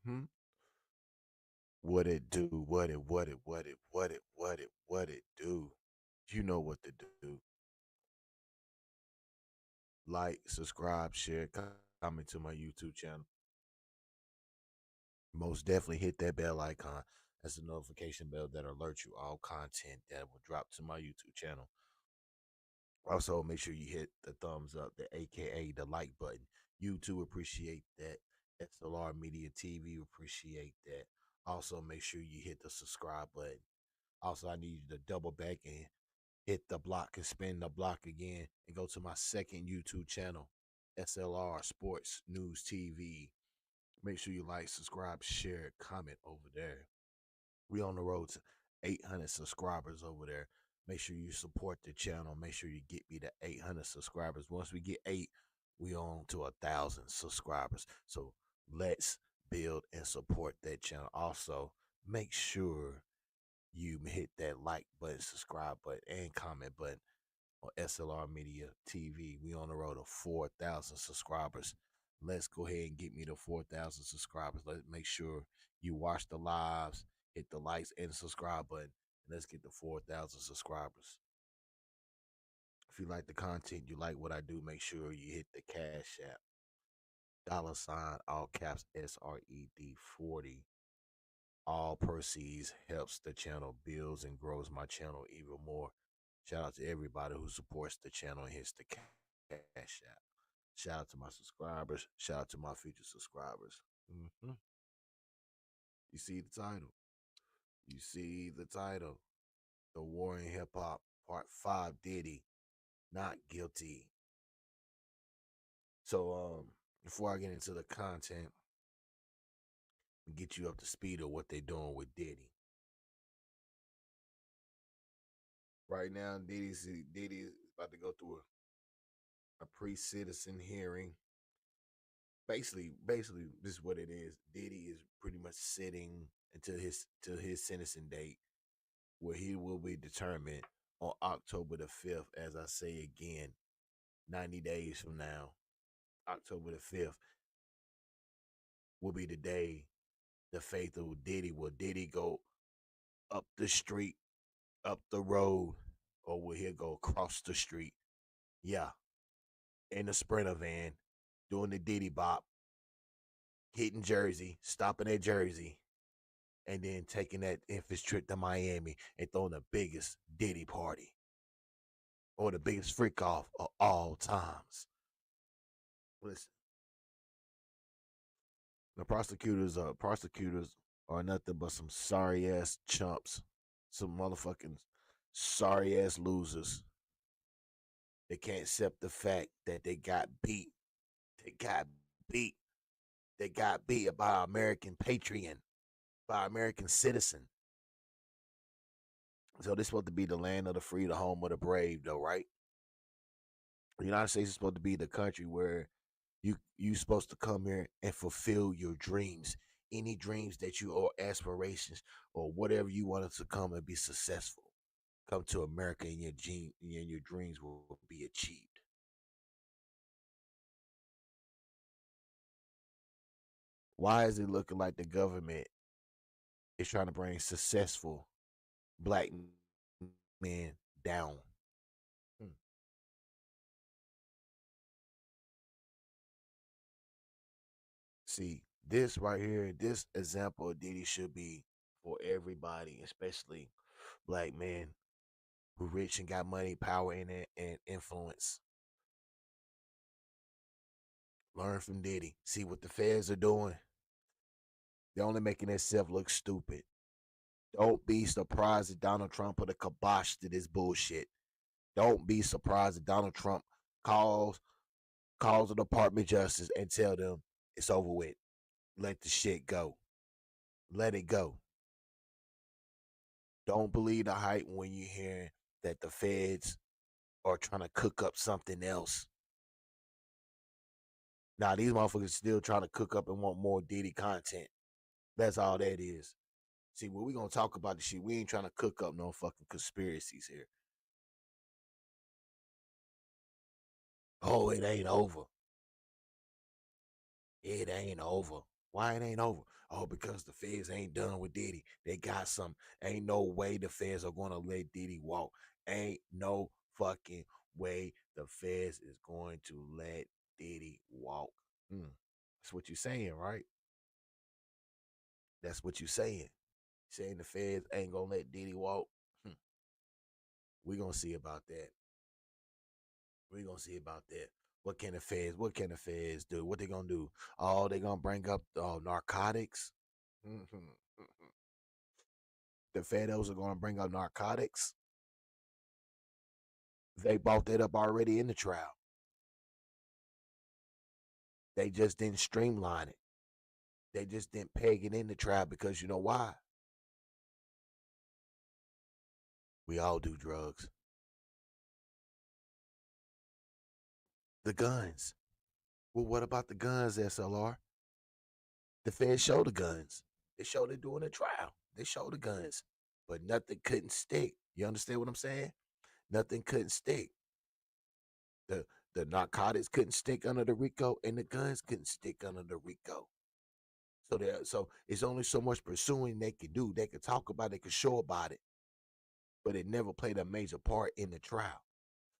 Mm-hmm. What it do? What it do? You know what to do. Like, subscribe, share, comment to my YouTube channel. Most definitely hit that bell icon. That's a notification bell that alert you all content that will drop to my YouTube channel. Also, make sure you hit the thumbs up, the AKA the like button. YouTube appreciate that. S.L.R Media TV appreciate that. Also, make sure you hit the subscribe button. Also, I need you to double back and hit the block and spin the block again and go to my second YouTube channel, S.L.R Sports News TV. Make sure you like, subscribe, share, comment over there. We on the road to 800 subscribers over there. Make sure you support the channel. Make sure you get me to 800 subscribers. Once we get 8, we on to 1,000 subscribers. So let's build and support that channel. Also, make sure you hit that like button, subscribe button, and comment button on S.L.R Media TV. We on the road to 4,000 subscribers. Let's go ahead and get me to 4,000 subscribers. Let's make sure you watch the lives, hit the likes and subscribe button, and let's get to 4,000 subscribers. If you like the content, you like what I do, make sure you hit the Cash App. $ all caps SRED 40. All proceeds helps the channel builds and grows my channel even more. Shout out to everybody who supports the channel and hits the Cash App. Shout out to my subscribers. Shout out to my future subscribers. hmm You see the title. You see the title. The War in Hip Hop, Part 5, Diddy, not guilty. So, before I get into the content, get you up to speed of what they're doing with Diddy. Right now, Diddy is about to go through a pre-citizen hearing. Basically, this is what it is. Diddy is pretty much sitting until his sentencing date, where he will be determined on October the 5th. As I say again, 90 days from now, October the 5th will be the day the faith of Diddy. Will Diddy go up the street, up the road, or will he go across the street? Yeah, in a Sprinter van, doing the Diddy bop, hitting Jersey, stopping at Jersey, and then taking that infamous trip to Miami and throwing the biggest Diddy party or the biggest freak off of all times. Listen, the prosecutors are nothing but some sorry ass chumps, some motherfucking sorry ass losers. They can't accept the fact that they got beat. They got beat. They got beat by American patriot, by American citizen. So this supposed to be the land of the free, the home of the brave, though, right? The United States is supposed to be the country where you supposed to come here and fulfill your dreams, any dreams that you or aspirations or whatever you wanted to come and be successful. Come to America and your dreams will be achieved. Why is it looking like the government is trying to bring successful black men down? Hmm. See, this right here, this example of Diddy should be for everybody, especially black men who rich and got money, power, and influence. Learn from Diddy. See what the feds are doing. They're only making themselves look stupid. Don't be surprised that Donald Trump put a kibosh to this bullshit. Don't be surprised that Donald Trump calls calls the Department of Justice and tell them it's over with. Let the shit go. Let it go. Don't believe the hype when you hear that the feds are trying to cook up something else. Now these motherfuckers still trying to cook up and want more Diddy content. That's all that is. See, when we gonna talk about the shit, we ain't trying to cook up no fucking conspiracies here. Oh, it ain't over. It ain't over. Why it ain't over? Oh, because the feds ain't done with Diddy. They got some. Ain't no way the feds are gonna let Diddy walk. Ain't no fucking way the feds is going to let Diddy walk. Hmm. That's what you saying, right? That's what you saying. Saying the feds ain't gonna let Diddy walk. Hmm. We gonna see about that. We gonna see about that. What can the feds do? What they gonna do? Oh, they gonna bring up narcotics. Mhm. The feds are gonna bring up narcotics. They brought that up already in the trial. They just didn't streamline it. They just didn't peg it in the trial because you know why? We all do drugs. The guns. Well, what about the guns, S.L.R? The feds show the guns. They showed it during the trial. They showed the guns, but nothing couldn't stick. You understand what I'm saying? Nothing couldn't stick. The the narcotics couldn't stick under the RICO, and the guns couldn't stick under the RICO. So it's only so much pursuing they could do. They could talk about it, they could show about it, but it never played a major part in the trial.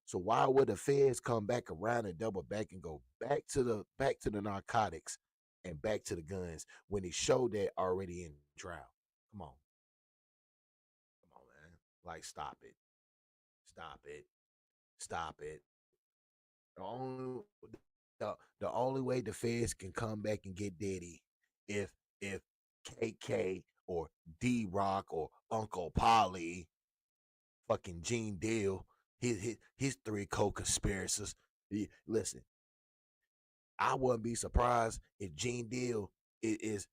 So why would the feds come back around and double back and go back to the narcotics and back to the guns when they showed that already in trial? Come on, come on, man! Like stop it, stop it, stop it. The only the only way the feds can come back and get Diddy if if KK or D Rock or Uncle Polly Fucking Gene Deal, his three co-conspirators. Listen, I wouldn't be surprised if Gene Deal is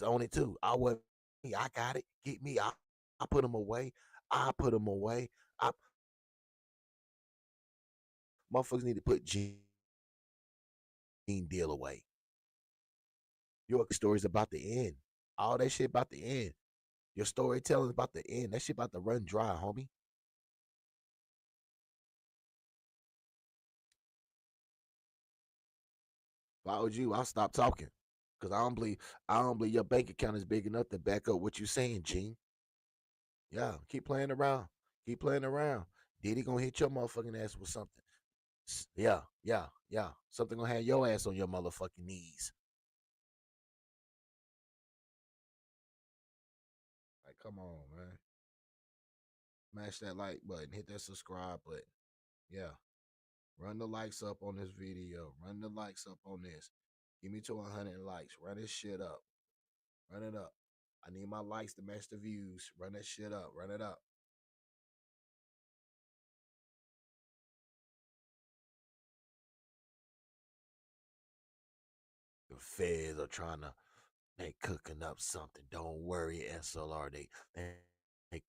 on it too. I wouldn't. I got it. Get me. I put him away. I put him away. I Motherfuckers need to put Gene Deal away. Your story's about to end. All that shit about to end. Your storytelling's about to end. That shit about to run dry, homie. If I was you, I'll stop talking. Cause I don't believe your bank account is big enough to back up what you saying, Gene. Yeah, keep playing around. Keep playing around. Diddy gonna hit your motherfucking ass with something. Yeah, yeah, yeah. Something gonna have your ass on your motherfucking knees. Like, come on, man. Smash that like button. Hit that subscribe button. Yeah. Run the likes up on this video. Run the likes up on this. Give me to 100 likes. Run this shit up. Run it up. I need my likes to match the views. Run that shit up. Run it up. The feds are trying to, they cooking up something. Don't worry, S.L.R. They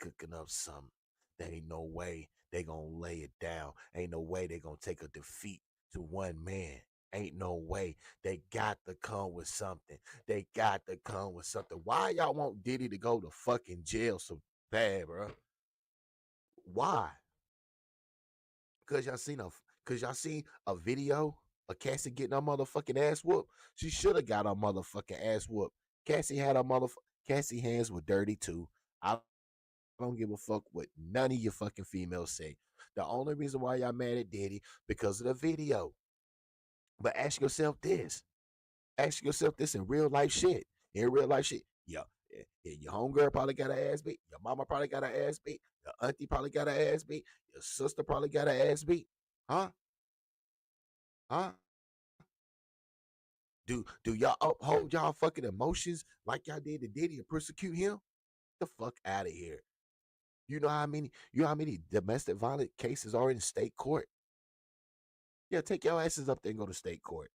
cooking up something. There ain't no way they gonna lay it down. Ain't no way they gonna take a defeat to one man. Ain't no way. They got to come with something. They got to come with something. Why y'all want Diddy to go to fucking jail so bad, bro? Why? Cause y'all seen a cause y'all seen a video of Cassie getting her motherfucking ass whooped. She should have got her motherfucking ass whooped. Cassie had her motherfucking Cassie hands were dirty too. I don't give a fuck what none of your fucking females say. The only reason why y'all mad at Diddy because of the video. But ask yourself this. Ask yourself this in real life shit. In real life shit. Yeah. Your homegirl probably got her ass beat. Your mama probably got her ass beat. Your auntie probably got her ass beat. Your sister probably got her ass beat. Huh? Huh? Do y'all uphold y'all fucking emotions like y'all did to Diddy and persecute him? The fuck out of here. You know how many domestic violence cases are in state court? Yeah, take your asses up there and go to state court.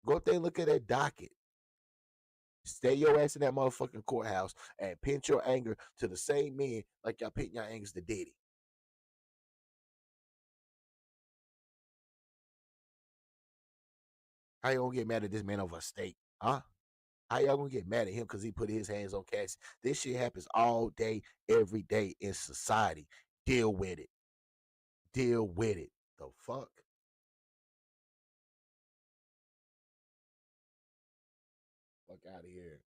Go up there and look at that docket. Stay your ass in that motherfucking courthouse and pinch your anger to the same men like y'all pinch your angers to Diddy. How you gonna get mad at this man over a state? Huh? How y'all gonna get mad at him because he put his hands on Cassie? This shit happens all day, every day in society. Deal with it. Deal with it. The fuck? Fuck out of here.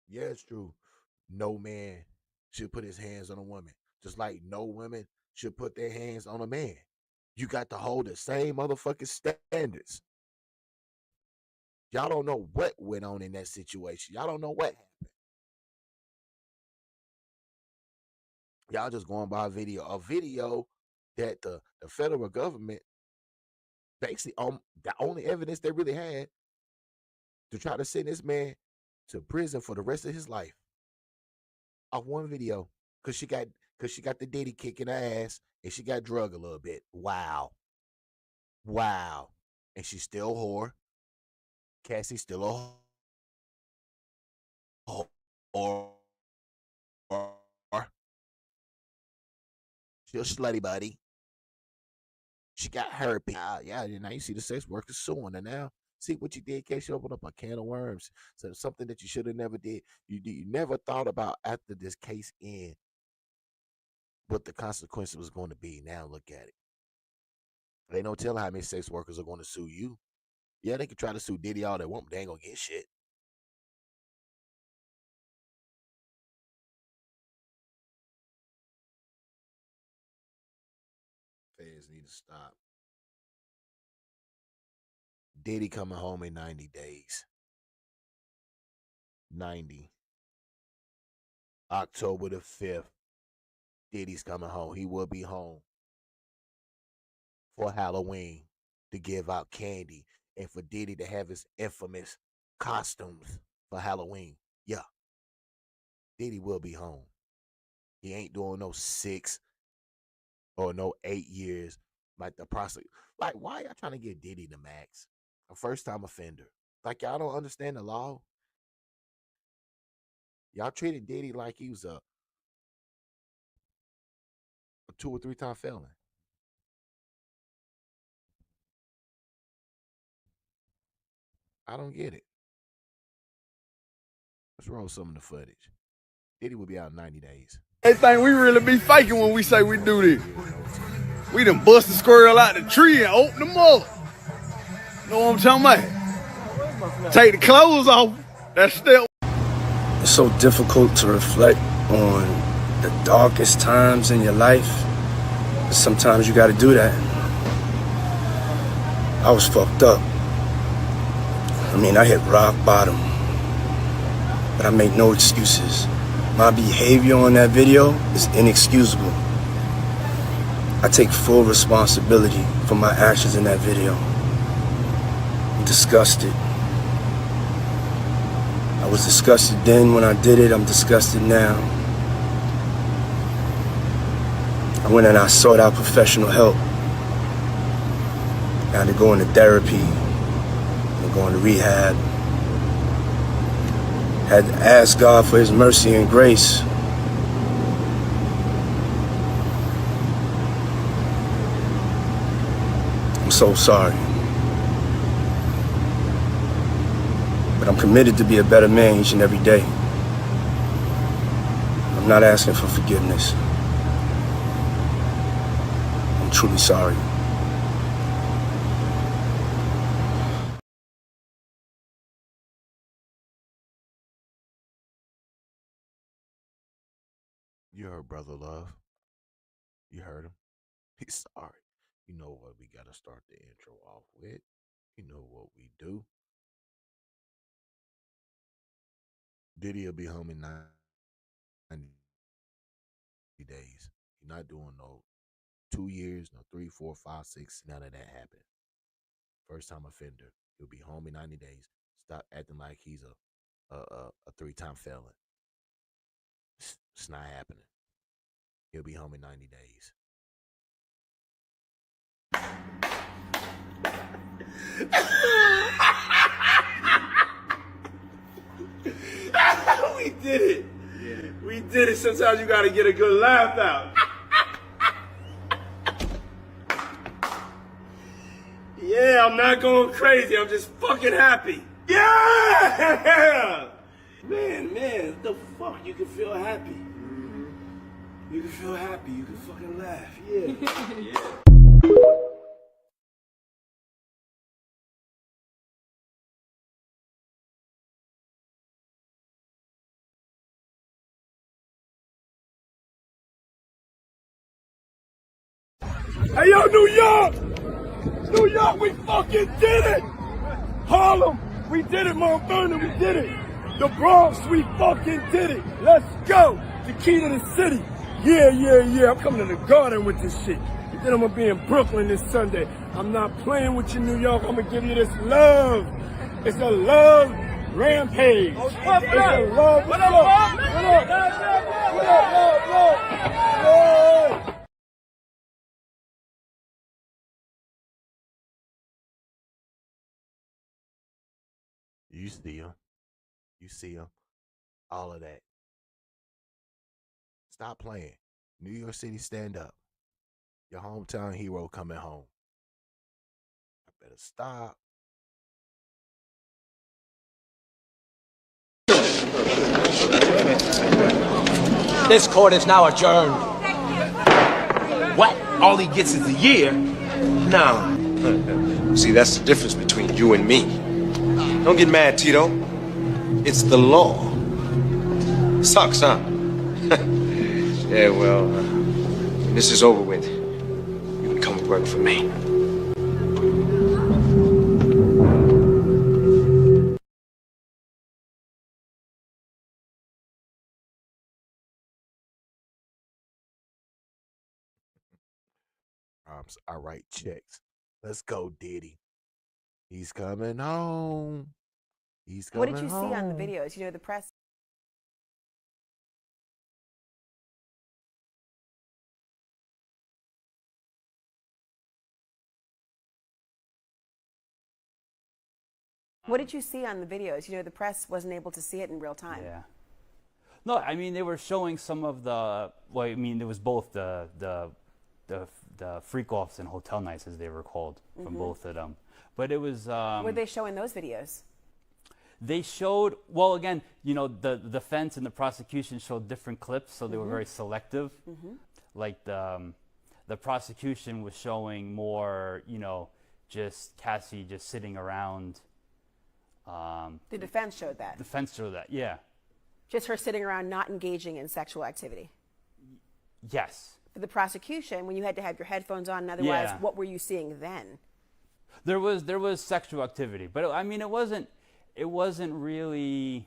Yeah, it's true. No man should put his hands on a woman. Just like no women should put their hands on a man. You got to hold the same motherfucking standards. Y'all don't know what went on in that situation. Y'all don't know what happened. Y'all just going by a video that the federal government basically the only evidence they really had to try to send this man to prison for the rest of his life off one video because she got the Diddy kicking her ass and she got drug a little bit. Wow, wow, and she's still a whore. Cassie's still a whore. She's a slutty buddy. She got herpes. Yeah, now you see the sex workers suing her now. See what you did, in case you opened up a can of worms. So something that you should have never did. You never thought about after this case end what the consequence was going to be. Now look at it. They don't tell how many sex workers are going to sue you. Yeah, they can try to sue Diddy all they want, but they ain't gonna get shit. Feds need to stop. Diddy coming home in 90 days. 90. October the 5th. Diddy's coming home. He will be home for Halloween to give out candy and for Diddy to have his infamous costumes for Halloween. Yeah, Diddy will be home. He ain't doing no 6 or no 8 years like the prosecute. Like, why y'all trying to get Diddy the max? A first time offender. Like, y'all don't understand the law. Y'all treated Diddy like he was a 2 or 3 time felon. I don't get it. Let's roll some of the footage. Diddy will be out in 90 days. They think we really be faking when we say we do this. We done bust the squirrel out the tree and open them up. Know what I'm talking about? Take the clothes off. That's step. It's so difficult to reflect on the darkest times in your life. But sometimes you gotta do that. I was fucked up. I mean, I hit rock bottom. But I make no excuses. My behavior on that video is inexcusable. I take full responsibility for my actions in that video. I'm disgusted. I was disgusted then when I did it. I'm disgusted now. I went and I sought out professional help. I had to go into therapy, and go into rehab. Had to ask God for his mercy and grace. I'm so sorry. But I'm committed to be a better man each and every day. I'm not asking for forgiveness. I'm truly sorry. You heard Brother Love. You heard him. He's sorry. You know what we got to start the intro off with. You know what we do. Diddy will be home in 90 days. He's not doing no 2 years, no 3, 4, 5, 6. None of that happened. First time offender. He'll be home in 90 days. Stop acting like he's a 3-time felon. It's not happening. He'll be home in 90 days. We did it. Yeah. We did it. Sometimes you gotta get a good laugh out. Yeah, I'm not going crazy. I'm just fucking happy. Yeah! Man, what the fuck? You can feel happy. You can feel happy. You can fucking laugh. Yeah. Yeah. Hey, yo, New York! New York, we fucking did it! Harlem, we did it. Mount Vernon, we did it. The Bronx, we fucking did it. Let's go. The key to the city. Yeah. I'm coming to the garden with this shit. And then I'm gonna be in Brooklyn this Sunday. I'm not playing with you, New York. I'm gonna give you this love. It's a love rampage. It's a love. What up? Love. You see him. You see him. All of that. Stop playing. New York City, stand up. Your hometown hero coming home. I better stop. This court is now adjourned. What? All he gets is a year? No. See, that's the difference between you and me. Don't get mad, Tito. It's the law. Sucks, huh? Yeah, well, when this is over with, you can come and work for me. I write checks. Let's go, Diddy. He's coming home. He's coming home. What did you see on the videos? You know, the press What did you see on the videos? You know, the press wasn't able to see it in real time. Yeah. No, I mean, they were showing some of the, well, I mean, it was both the freak-offs and hotel nights, as they were called, from both of them. But it was... What were they showing those videos? They showed, well, again, you know, the defense and the prosecution showed different clips, so they were very selective. Like the prosecution was showing more, you know, just Cassie just sitting around. The defense showed that. Defense showed that, yeah. Just her sitting around not engaging in sexual activity. Yes. For the prosecution, when you had to have your headphones on and otherwise, Yeah. what were you seeing then? There was sexual activity, but I mean, it wasn't really.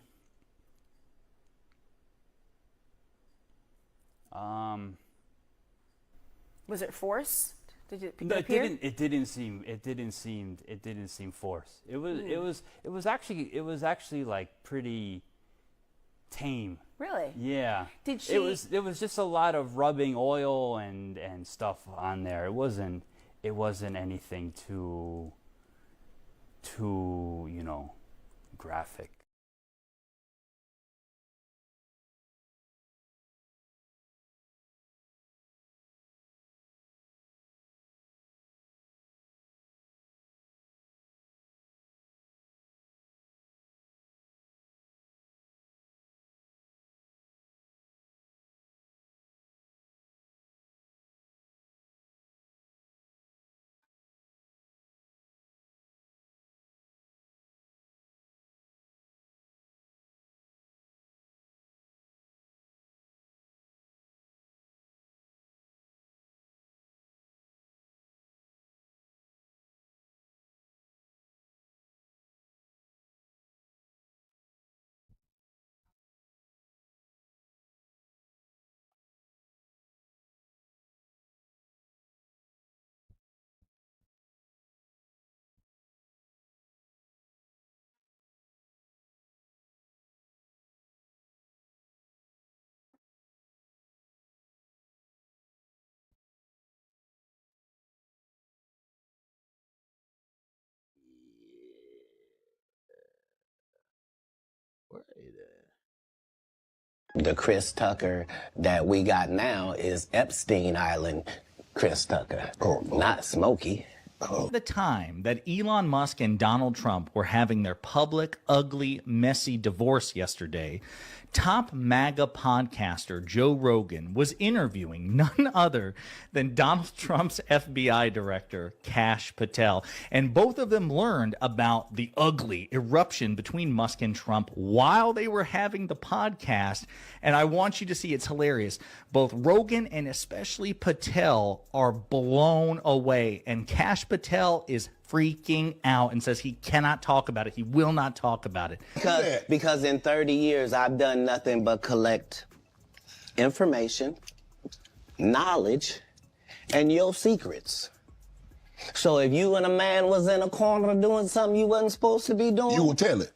Was it forced? Did it No, appear? it didn't seem forced. It was actually like pretty tame. Really? Yeah. Did she? It was just a lot of rubbing oil and stuff on there. It wasn't anything too you know, graphic. The Chris Tucker that we got now is Epstein Island Chris Tucker, not Smokey. The time that Elon Musk and Donald Trump were having their public, ugly, messy divorce yesterday, top MAGA podcaster Joe Rogan was interviewing none other than Donald Trump's FBI director, Kash Patel. And both of them learned about the ugly eruption between Musk and Trump while they were having the podcast. And I want you to see, it's hilarious. Both Rogan and especially Patel are blown away. And Kash Patel is freaking out and says he cannot talk about it. He will not talk about it. Because in 30 years, I've done nothing but collect information, knowledge, and your secrets. So if you and a man was in a corner doing something you wasn't supposed to be doing... You will tell it?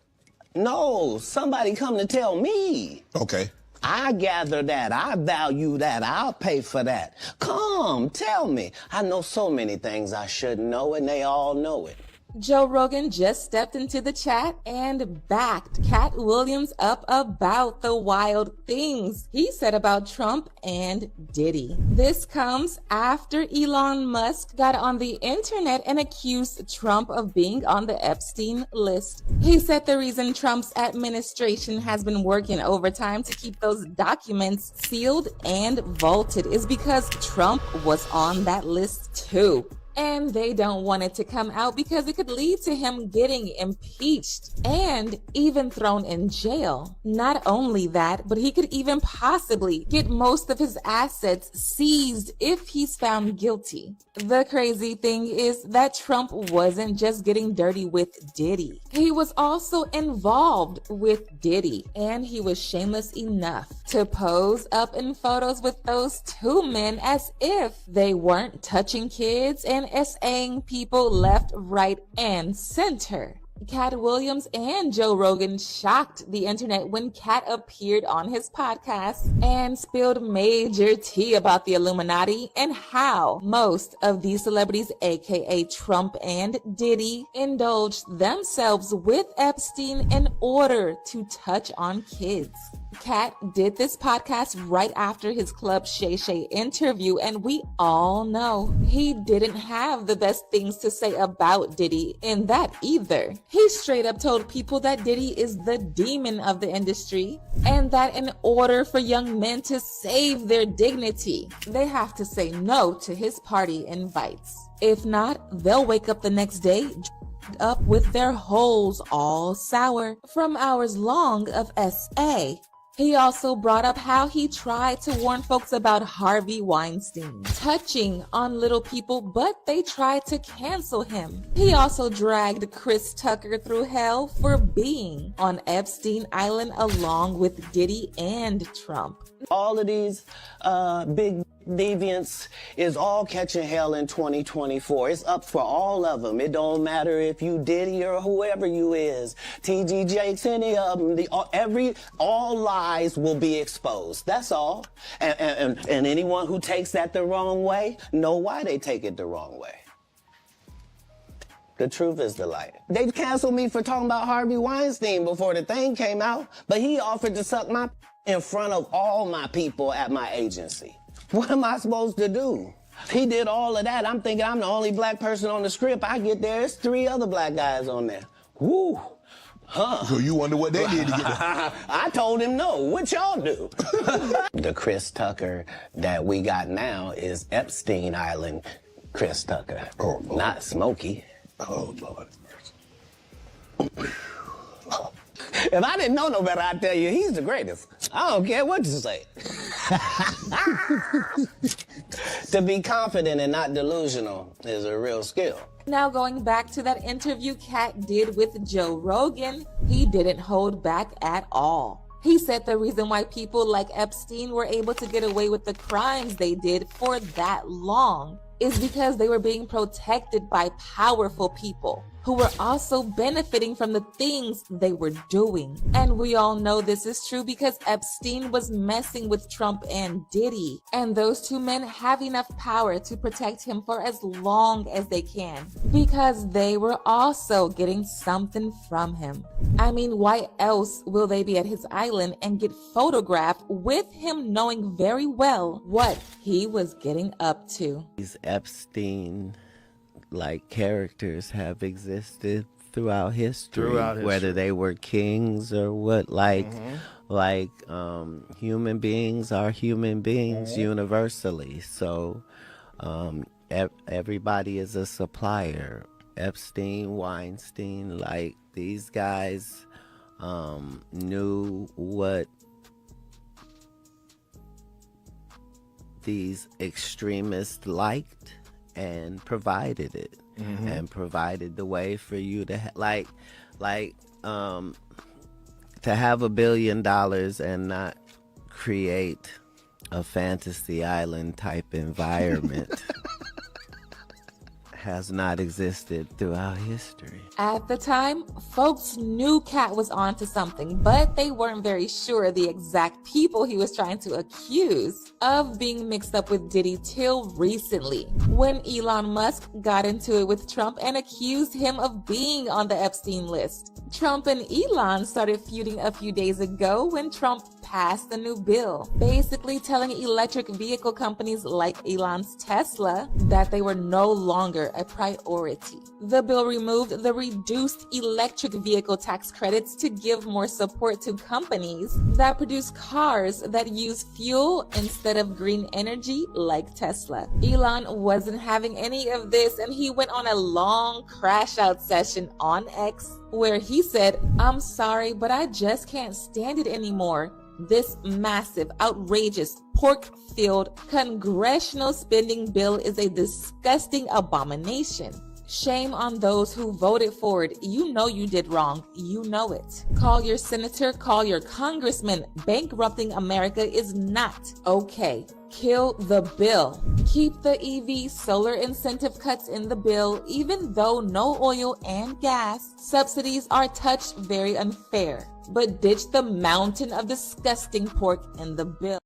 No, somebody come to tell me. Okay. I gather that. I value that. I'll pay for that. Come, tell me. I know so many things I shouldn't know, and they all know it. Joe Rogan just stepped into the chat and backed Cat Williams up about the wild things he said about Trump and Diddy. This comes after Elon Musk got on the internet and accused Trump of being on the Epstein list. He said the reason Trump's administration has been working overtime to keep those documents sealed and vaulted is because Trump was on that list too. And they don't want it to come out because it could lead to him getting impeached and even thrown in jail. Not only that, but he could even possibly get most of his assets seized if he's found guilty. The crazy thing is that Trump wasn't just getting dirty with Diddy. He was also involved with Diddy, and he was shameless enough to pose up in photos with those two men as if they weren't touching kids and SAing people left, right, and center. Cat Williams and Joe Rogan shocked the internet when Cat appeared on his podcast and spilled major tea about the Illuminati and how most of these celebrities, aka Trump and Diddy, indulged themselves with Epstein in order to touch on kids. Cat did this podcast right after his Club Shay Shay interview, and we all know he didn't have the best things to say about Diddy in that either. He straight up told people that Diddy is the demon of the industry, and that in order for young men to save their dignity, they have to say no to his party invites. If not, they'll wake up the next day up with their holes all sour from hours long of SA. He also brought up how he tried to warn folks about Harvey Weinstein touching on little people, but they tried to cancel him. He also dragged Chris Tucker through hell for being on Epstein Island along with Diddy and Trump. All of these big deviants is all catching hell in 2024. It's up for all of them. It don't matter if you Diddy or whoever you is. TG Jakes, any of them. All lies will be exposed. That's all. And anyone who takes that the wrong way, know why they take it the wrong way. The truth is the light. They canceled me for talking about Harvey Weinstein before the thing came out, but he offered to suck my in front of all my people at my agency. What am I supposed to do? He did all of that. I'm thinking I'm the only black person on the script. I get there, there's 3 other black guys on there. Woo. Huh. So you wonder what they did to get there. I told him no. What y'all do? The Chris Tucker that we got now is Epstein Island Chris Tucker. Oh, Lord. Not Smokey. Oh, Lord. If I didn't know no better, I'd tell you he's the greatest. I don't care what you say. To be confident and not delusional is a real skill. Now going back to that interview Cat did with Joe Rogan, he didn't hold back at all. He said the reason why people like Epstein were able to get away with the crimes they did for that long is because they were being protected by powerful people who were also benefiting from the things they were doing. And we all know this is true because Epstein was messing with Trump and Diddy. And those 2 men have enough power to protect him for as long as they can because they were also getting something from him. I mean, why else will they be at his island and get photographed with him knowing very well what he was getting up to? These Epstein characters have existed throughout history, whether they were kings or what, human beings are human beings universally. So everybody is a supplier. Epstein, Weinstein, these guys knew what these extremists liked and provided it, and provided the way for you to to have $1 billion and not create a fantasy island type environment has not existed throughout history. At the time, folks knew Cat was onto something, but they weren't very sure the exact people he was trying to accuse of being mixed up with Diddy till recently, when Elon Musk got into it with Trump and accused him of being on the Epstein list. Trump and Elon started feuding a few days ago when Trump passed a new bill, basically telling electric vehicle companies like Elon's Tesla that they were no longer a priority. The bill removed the reduced electric vehicle tax credits to give more support to companies that produce cars that use fuel instead of green energy like Tesla. Elon wasn't having any of this, and he went on a long crash out session on X where he said, "I'm sorry, but I just can't stand it anymore. This massive, outrageous, pork-filled congressional spending bill is a disgusting abomination. Shame on those who voted for it. You know you did wrong. You know it. Call your senator, call your congressman. Bankrupting America is not okay. Kill the bill. Keep the EV solar incentive cuts in the bill, even though no oil and gas subsidies are touched very unfair. But ditch the mountain of disgusting pork in the bill.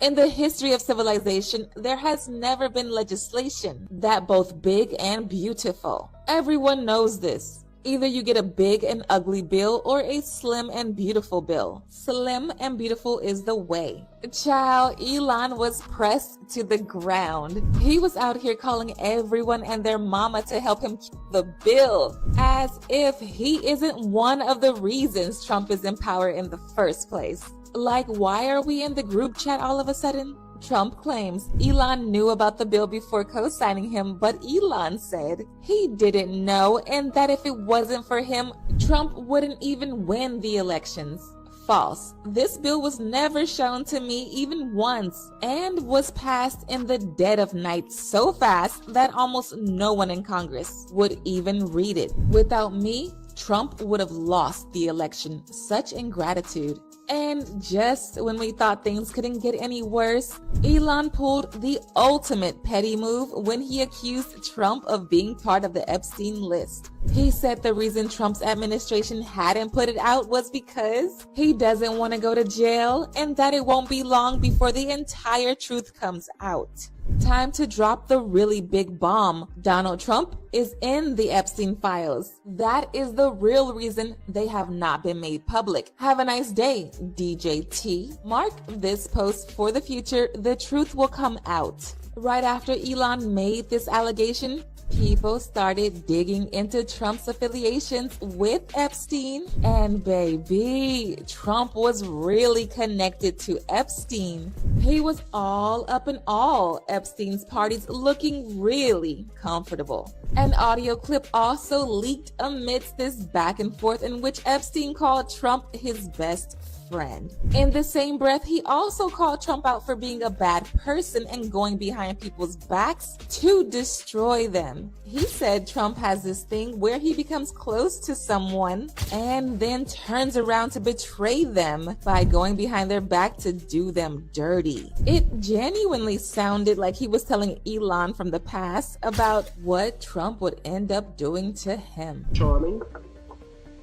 In the history of civilization, there has never been legislation that both big and beautiful. Everyone knows this. Either you get a big and ugly bill or a slim and beautiful bill. Slim and beautiful is the way. Child, Elon was pressed to the ground. He was out here calling everyone and their mama to help him keep the bill, as if he isn't one of the reasons Trump is in power in the first place. Like, why are we in the group chat all of a sudden? Trump claims Elon knew about the bill before co-signing him, but Elon said he didn't know and that if it wasn't for him, Trump wouldn't even win the elections. False. This bill was never shown to me even once and was passed in the dead of night so fast that almost no one in Congress would even read it. Without me, Trump would have lost the election. Such ingratitude. And just when we thought things couldn't get any worse, Elon pulled the ultimate petty move when he accused Trump of being part of the Epstein list. He said the reason Trump's administration hadn't put it out was because he doesn't want to go to jail and that it won't be long before the entire truth comes out. Time to drop the really big bomb. Donald Trump is in the Epstein files. That is the real reason they have not been made public. Have a nice day, DJ T. Mark this post for the future. The truth will come out. Right after Elon made this allegation, people started digging into Trump's affiliations with Epstein. And baby, Trump was really connected to Epstein. He was all up in all Epstein's parties, looking really comfortable. An audio clip also leaked amidst this back and forth in which Epstein called Trump his best friend. In the same breath, he also called Trump out for being a bad person and going behind people's backs to destroy them. He said Trump has this thing where he becomes close to someone and then turns around to betray them by going behind their back to do them dirty. It genuinely sounded like he was telling Elon from the past about what Trump would end up doing to him. Charming.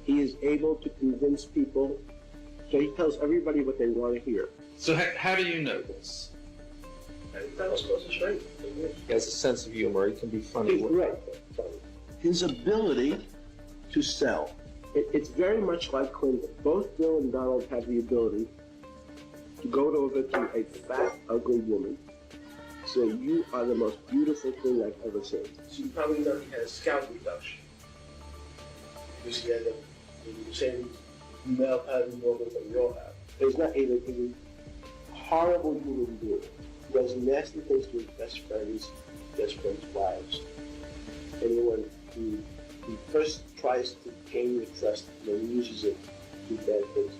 He is able to convince people. So he tells everybody what they want to hear. So how do you know this? That was close to straight. He has a sense of humor. He can be funny. He's great. His ability to sell. It's very much like Clinton. Both Bill and Donald have the ability to go over to a fat, ugly woman, say, you are the most beautiful thing I've ever seen. So you probably know he had a scalp reduction. Because he had the same male pattern woman that we all have. He's not a horrible human being. He does nasty things to his best friends' wives. Anyone who first tries to gain your trust and then uses it to do bad things.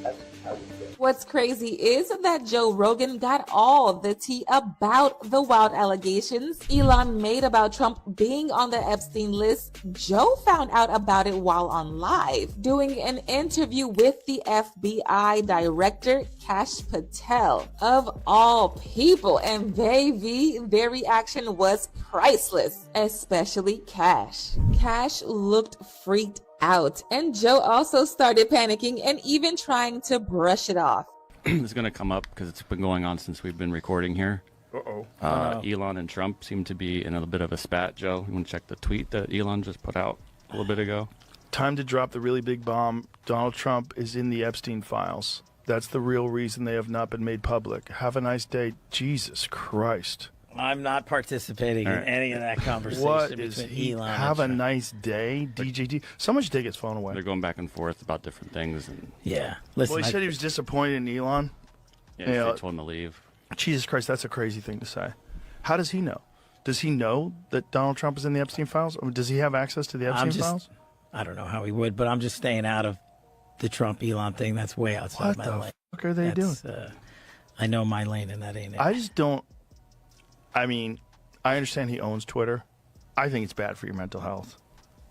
That's how we get. What's crazy is that Joe Rogan got all the tea about the wild allegations Elon made about Trump being on the Epstein list. Joe found out about it while on live, doing an interview with the FBI director, Kash Patel, of all people. And baby, their reaction was priceless, especially Kash. Kash looked freaked out, and Joe also started panicking and even trying to brush it off. It's going to come up because it's been going on since we've been recording here. Elon and Trump seem to be in a bit of a spat. Joe, you want to check the tweet that Elon just put out a little bit ago? Time to drop the really big bomb. Donald Trump is in the Epstein files. That's the real reason they have not been made public. Have a nice day. Jesus Christ. I'm not participating in any of that conversation What between is he? Elon Have and a Trump. nice day, DJD. Someone should take his phone away. They're going back and forth about different things. And Yeah. Listen, Well, he said he was disappointed in Elon. yeah, they told him to leave. Jesus Christ, that's a crazy thing to say. How does he know? Does he know that Donald Trump is in the Epstein files? Or does he have access to the Epstein files? I don't know how he would, but I'm just staying out of the Trump Elon thing. That's way outside my lane. What the fuck are they doing? I know my lane, and that ain't it. I just don't. I mean, I understand he owns Twitter. I think it's bad for your mental health.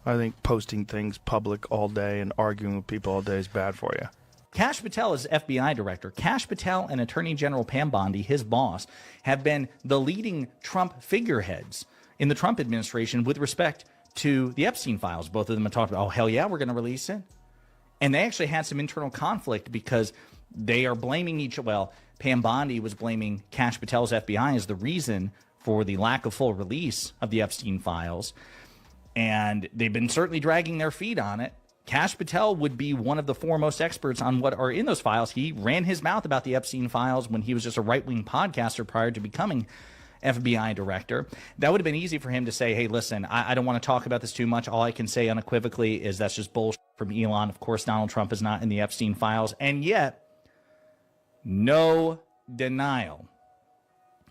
I think posting things public all day and arguing with people all day is bad for you. Kash Patel is FBI director. Kash Patel and Attorney General Pam Bondi, his boss, have been the leading Trump figureheads in the Trump administration with respect to the Epstein files. Both of them have talked about, oh, hell yeah, we're going to release it. And they actually had some internal conflict because they are blaming Pam Bondi was blaming Kash Patel's FBI as the reason for the lack of full release of the Epstein files. And they've been certainly dragging their feet on it. Kash Patel would be one of the foremost experts on what are in those files. He ran his mouth about the Epstein files when he was just a right-wing podcaster prior to becoming FBI director. That would have been easy for him to say, hey, listen, I don't want to talk about this too much. All I can say unequivocally is that's just bullshit from Elon. Of course, Donald Trump is not in the Epstein files. And yet, no denial.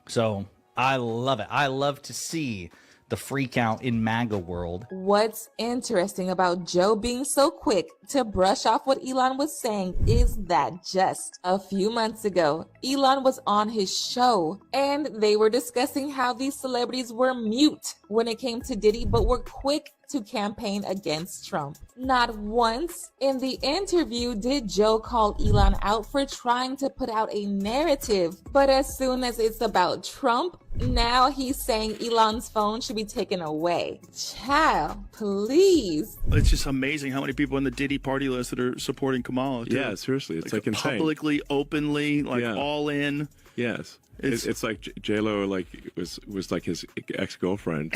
So I love it. I love to see the freak out in MAGA world. What's interesting about Joe being so quick to brush off what Elon was saying is that just a few months ago, Elon was on his show and they were discussing how these celebrities were mute when it came to Diddy, but were quick to campaign against Trump. Not once in the interview did Joe call Elon out for trying to put out a narrative, but as soon as it's about Trump, now he's saying Elon's phone should be taken away. Child, please. It's just amazing how many people in the Diddy party list that are supporting Kamala. Too. Yeah, seriously, it's like insane. Publicly, openly, all in. Yes. It's like J-Lo was like his ex-girlfriend,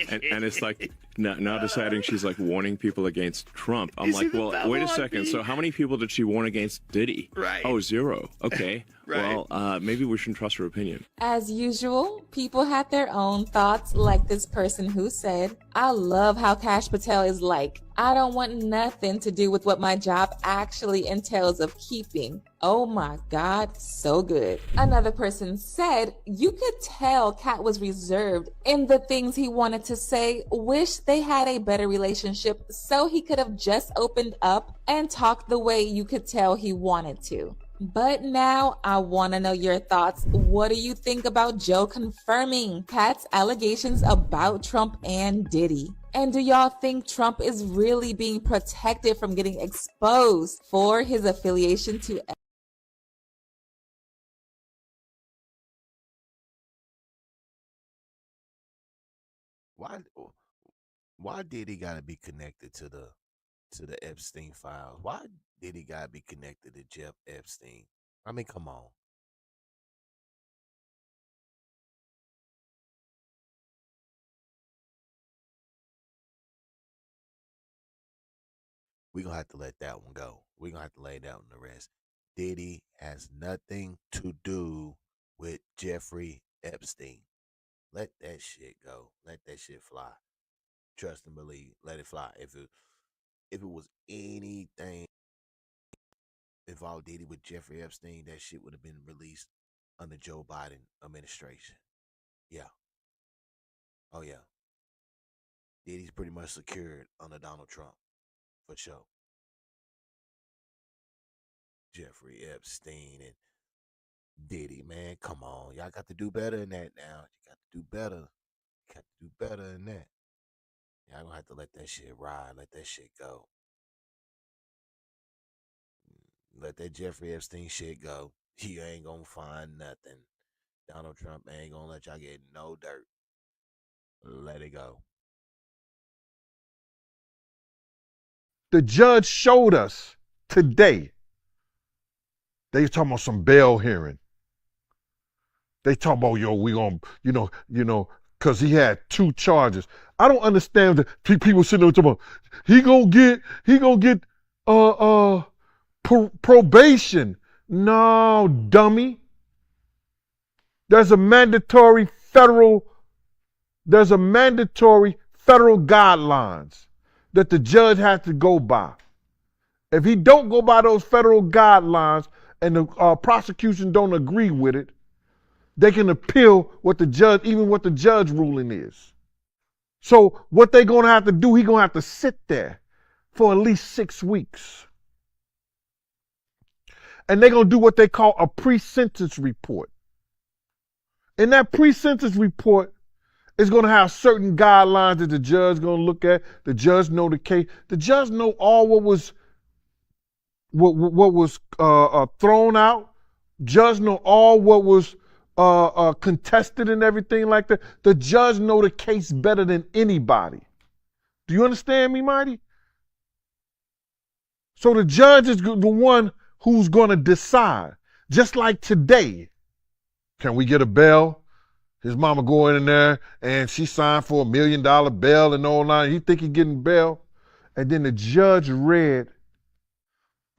and it's like now deciding she's like warning people against Trump. I'm like, well, wait a second. So how many people did she warn against Diddy? Right. Oh, 0. Okay. Right. Well, maybe we shouldn't trust her opinion. As usual, people had their own thoughts, like this person who said, I love how Kash Patel is like, I don't want nothing to do with what my job actually entails of keeping. Oh my God, so good. Another person said, you could tell Kat was reserved in the things he wanted to say. Wish they had a better relationship so he could have just opened up and talked the way you could tell he wanted to. But now I want to know your thoughts. What do you think about Joe confirming Kat's allegations about Trump and Diddy? And do y'all think Trump is really being protected from getting exposed for his affiliation to Why did he gotta be connected to the Epstein files? Why did he gotta be connected to Jeff Epstein? I mean, come on. We're gonna have to let that one go. We're gonna have to lay down the rest. Diddy has nothing to do with Jeffrey Epstein. Let that shit go. Let that shit fly. Trust and believe. Let it fly. If it was anything involved Diddy with Jeffrey Epstein, that shit would have been released under Joe Biden administration. Yeah. Oh yeah. Diddy's pretty much secured under Donald Trump. For sure. Jeffrey Epstein and Diddy, man, come on. Y'all got to do better than that now. You got to do better. You got to do better than that. Y'all gonna have to let that shit ride. Let that shit go. Let that Jeffrey Epstein shit go. You ain't gonna find nothing. Donald Trump ain't gonna let y'all get no dirt. Let it go. The judge showed us today. They talking about some bail hearing. They talk about, we gonna, because he had 2 charges. I don't understand the people sitting there talking about he gonna get probation. No, dummy. There's a mandatory federal guidelines that the judge has to go by. If he don't go by those federal guidelines and the prosecution don't agree with it, they can appeal what the judge, even what the judge ruling is. So what they're gonna have to do, he's gonna have to sit there for at least 6 weeks. And they're gonna do what they call a pre-sentence report. In that pre-sentence report, it's gonna have certain guidelines that the judge gonna look at. The judge know the case. The judge know all what was thrown out. Judge know all what was contested and everything like that. The judge know the case better than anybody. Do you understand me, Mighty? So the judge is the one who's gonna decide. Just like today, can we get a bail? His mama going in there and she signed for $1 million bail and all that. He think he getting bail. And then the judge read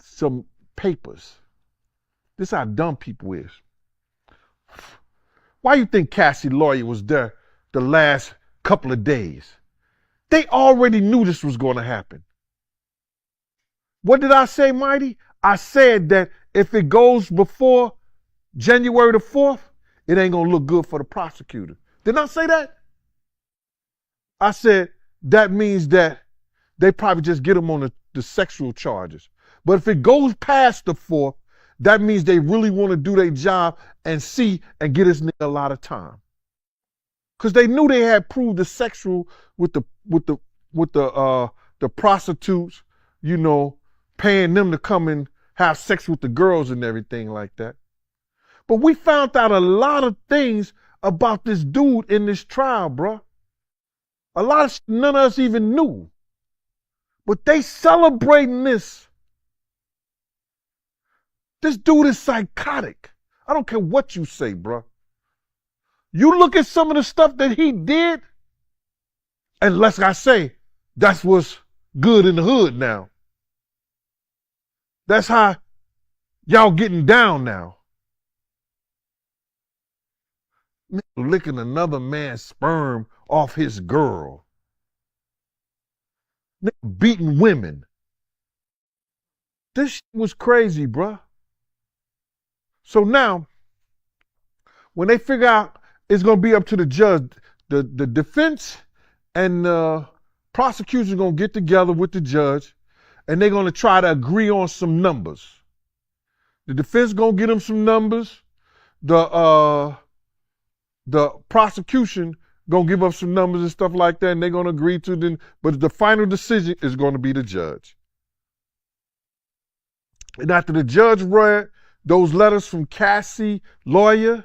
some papers. This is how dumb people is. Why you think Cassie lawyer was there the last couple of days? They already knew this was going to happen. What did I say, Mighty? I said that if it goes before January the 4th, it ain't going to look good for the prosecutor. Didn't I say that? I said that means that they probably just get him on the sexual charges. But if it goes past the 4th, that means they really want to do their job and see and get this nigga a lot of time. Because they knew they had proved the sexual with the prostitutes, you know, paying them to come and have sex with the girls and everything like that. But we found out a lot of things about this dude in this trial, bruh. A lot of none of us even knew. But they celebrating this. This dude is psychotic. I don't care what you say, bruh. You look at some of the stuff that he did, and like I say, that's what's good in the hood now. That's how y'all getting down now. Licking another man's sperm off his girl. Beating women. This shit was crazy, bruh. So now, when they figure out it's going to be up to the judge, the defense and the prosecution are going to get together with the judge and they're going to try to agree on some numbers. The defense going to get them some numbers. The prosecution going to give up some numbers and stuff like that, and they're going to agree to them. But the final decision is going to be the judge. And after the judge read those letters from Cassie, lawyer,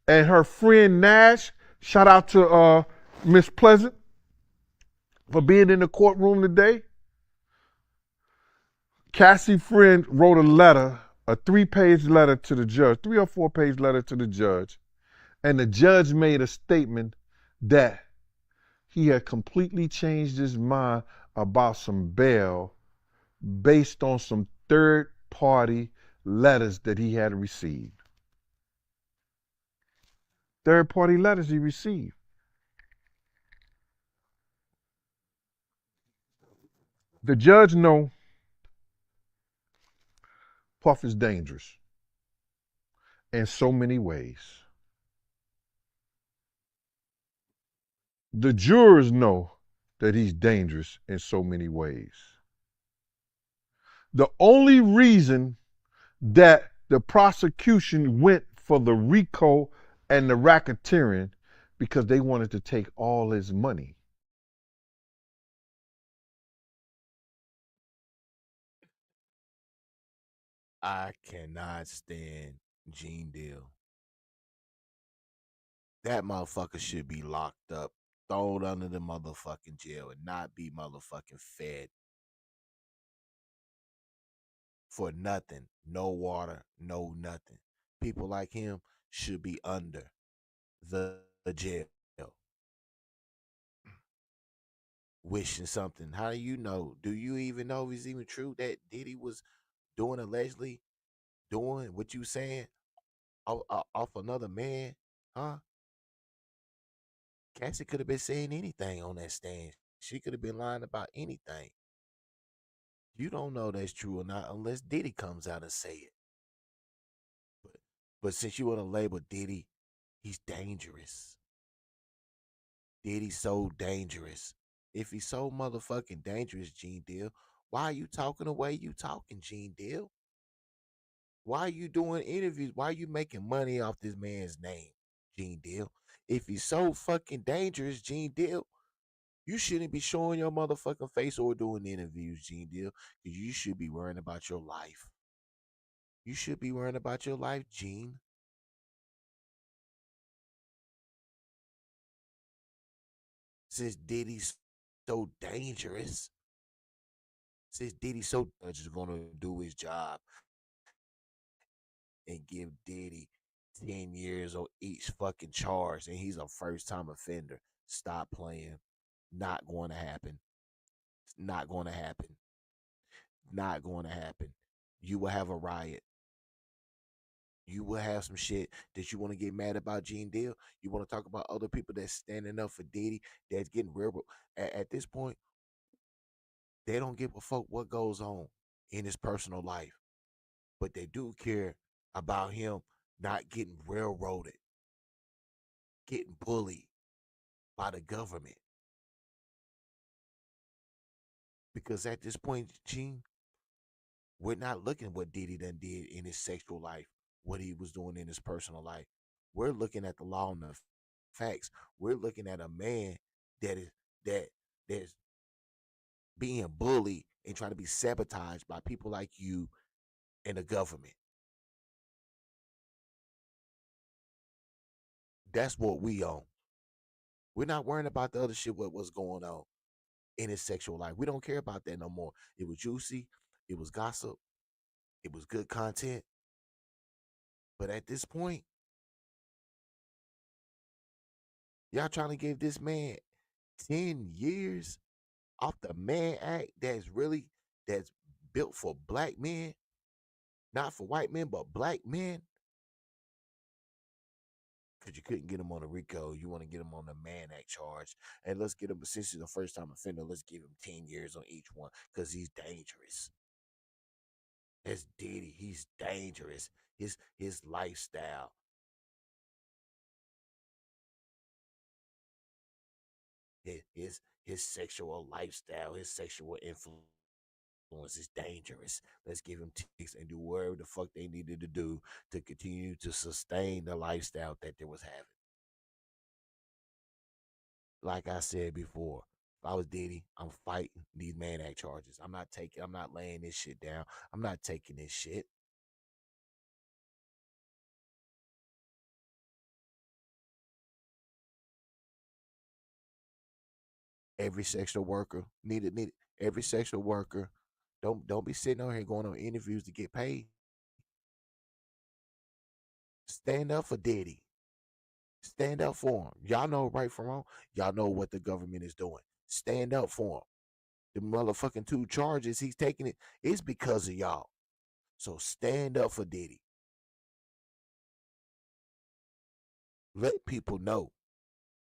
and her friend Nash, shout out to Miss Pleasant for being in the courtroom today. Cassie friend wrote a letter, a 3-page letter to the judge, 3 or 4-page letter to the judge. And the judge made a statement that he had completely changed his mind about some bail based on some third-party letters that he had received. Third-party letters he received. The judge know Puff is dangerous in so many ways. The jurors know that he's dangerous in so many ways. The only reason that the prosecution went for the RICO and the racketeering because they wanted to take all his money. I cannot stand Gene Deal. That motherfucker should be locked up, thrown under the motherfucking jail, and not be motherfucking fed for nothing. No water, no nothing. People like him should be under the jail. Wishing something. How do you know? Do you even know if it's even true that Diddy was allegedly doing what you saying off another man? Huh? Cassie could have been saying anything on that stand. She could have been lying about anything. You don't know that's true or not unless Diddy comes out and say it. But since you want to label Diddy He's dangerous. Diddy's so dangerous. If he's so motherfucking dangerous, Gene Deal, why are you talking the way you talking, Gene Deal? Why are you doing interviews? Why are you making money off this man's name, Gene Deal? If he's so fucking dangerous, Gene Deal, you shouldn't be showing your motherfucking face or doing interviews, Gene Deal, because you should be worrying about your life. You should be worrying about your life, Gene. Since Diddy's so dangerous, since Diddy's so just gonna do his job and give Diddy 10 years on each fucking charge, and he's a first time offender. Stop playing. Not going to happen. It's not going to happen. Not going to happen. You will have a riot. You will have some shit that you want to get mad about, Gene Deal. You want to talk about other people that's standing up for Diddy, that's getting real. At this point, they don't give a fuck what goes on in his personal life, but they do care about him not getting railroaded, getting bullied by the government. Because at this point, Gene, we're not looking at what Diddy done did in his sexual life, what he was doing in his personal life. We're looking at the law and the facts. We're looking at a man that is that that's being bullied and trying to be sabotaged by people like you and the government. That's what we own. We're not worrying about the other shit, what was going on in his sexual life. We don't care about that no more. It was juicy, it was gossip, it was good content. But at this point, y'all trying to give this man 10 years off the Man Act that's built for black men, not for white men, but black men. Because you couldn't get him on a RICO. You want to get him on the Man Act charge. And let's get him, since he's a first time offender, let's give him 10 years on each one because he's dangerous. That's Diddy. He's dangerous. His lifestyle. His sexual lifestyle, his sexual influence is dangerous. Let's give him ticks and do whatever the fuck they needed to do to continue to sustain the lifestyle that they was having. Like I said before, if I was Diddy, I'm fighting these Man Act charges. I'm not laying this shit down. I'm not taking this shit. Every sexual worker needed every sexual worker. Don't be sitting on here going on interviews to get paid. Stand up for Diddy. Stand up for him. Y'all know right from wrong. Y'all know what the government is doing. Stand up for him. The motherfucking 2 charges he's taking it is because of y'all. So stand up for Diddy. Let people know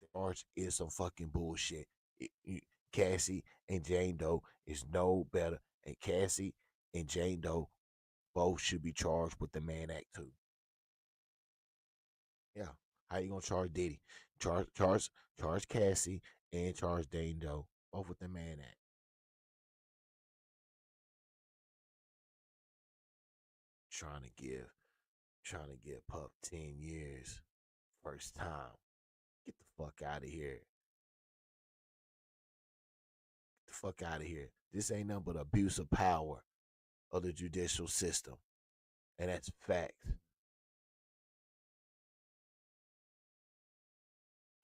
the charge is some fucking bullshit. Cassie and Jane Doe is no better, and Cassie and Jane Doe both should be charged with the Man Act too. Yeah, how you gonna charge Diddy? Charge Cassie and charge Jane Doe both with the Man Act. Trying to give trying to give Puff 10 years first time. Get the fuck out of here. Get the fuck out of here. This ain't nothing but abuse of power of the judicial system. And that's fact.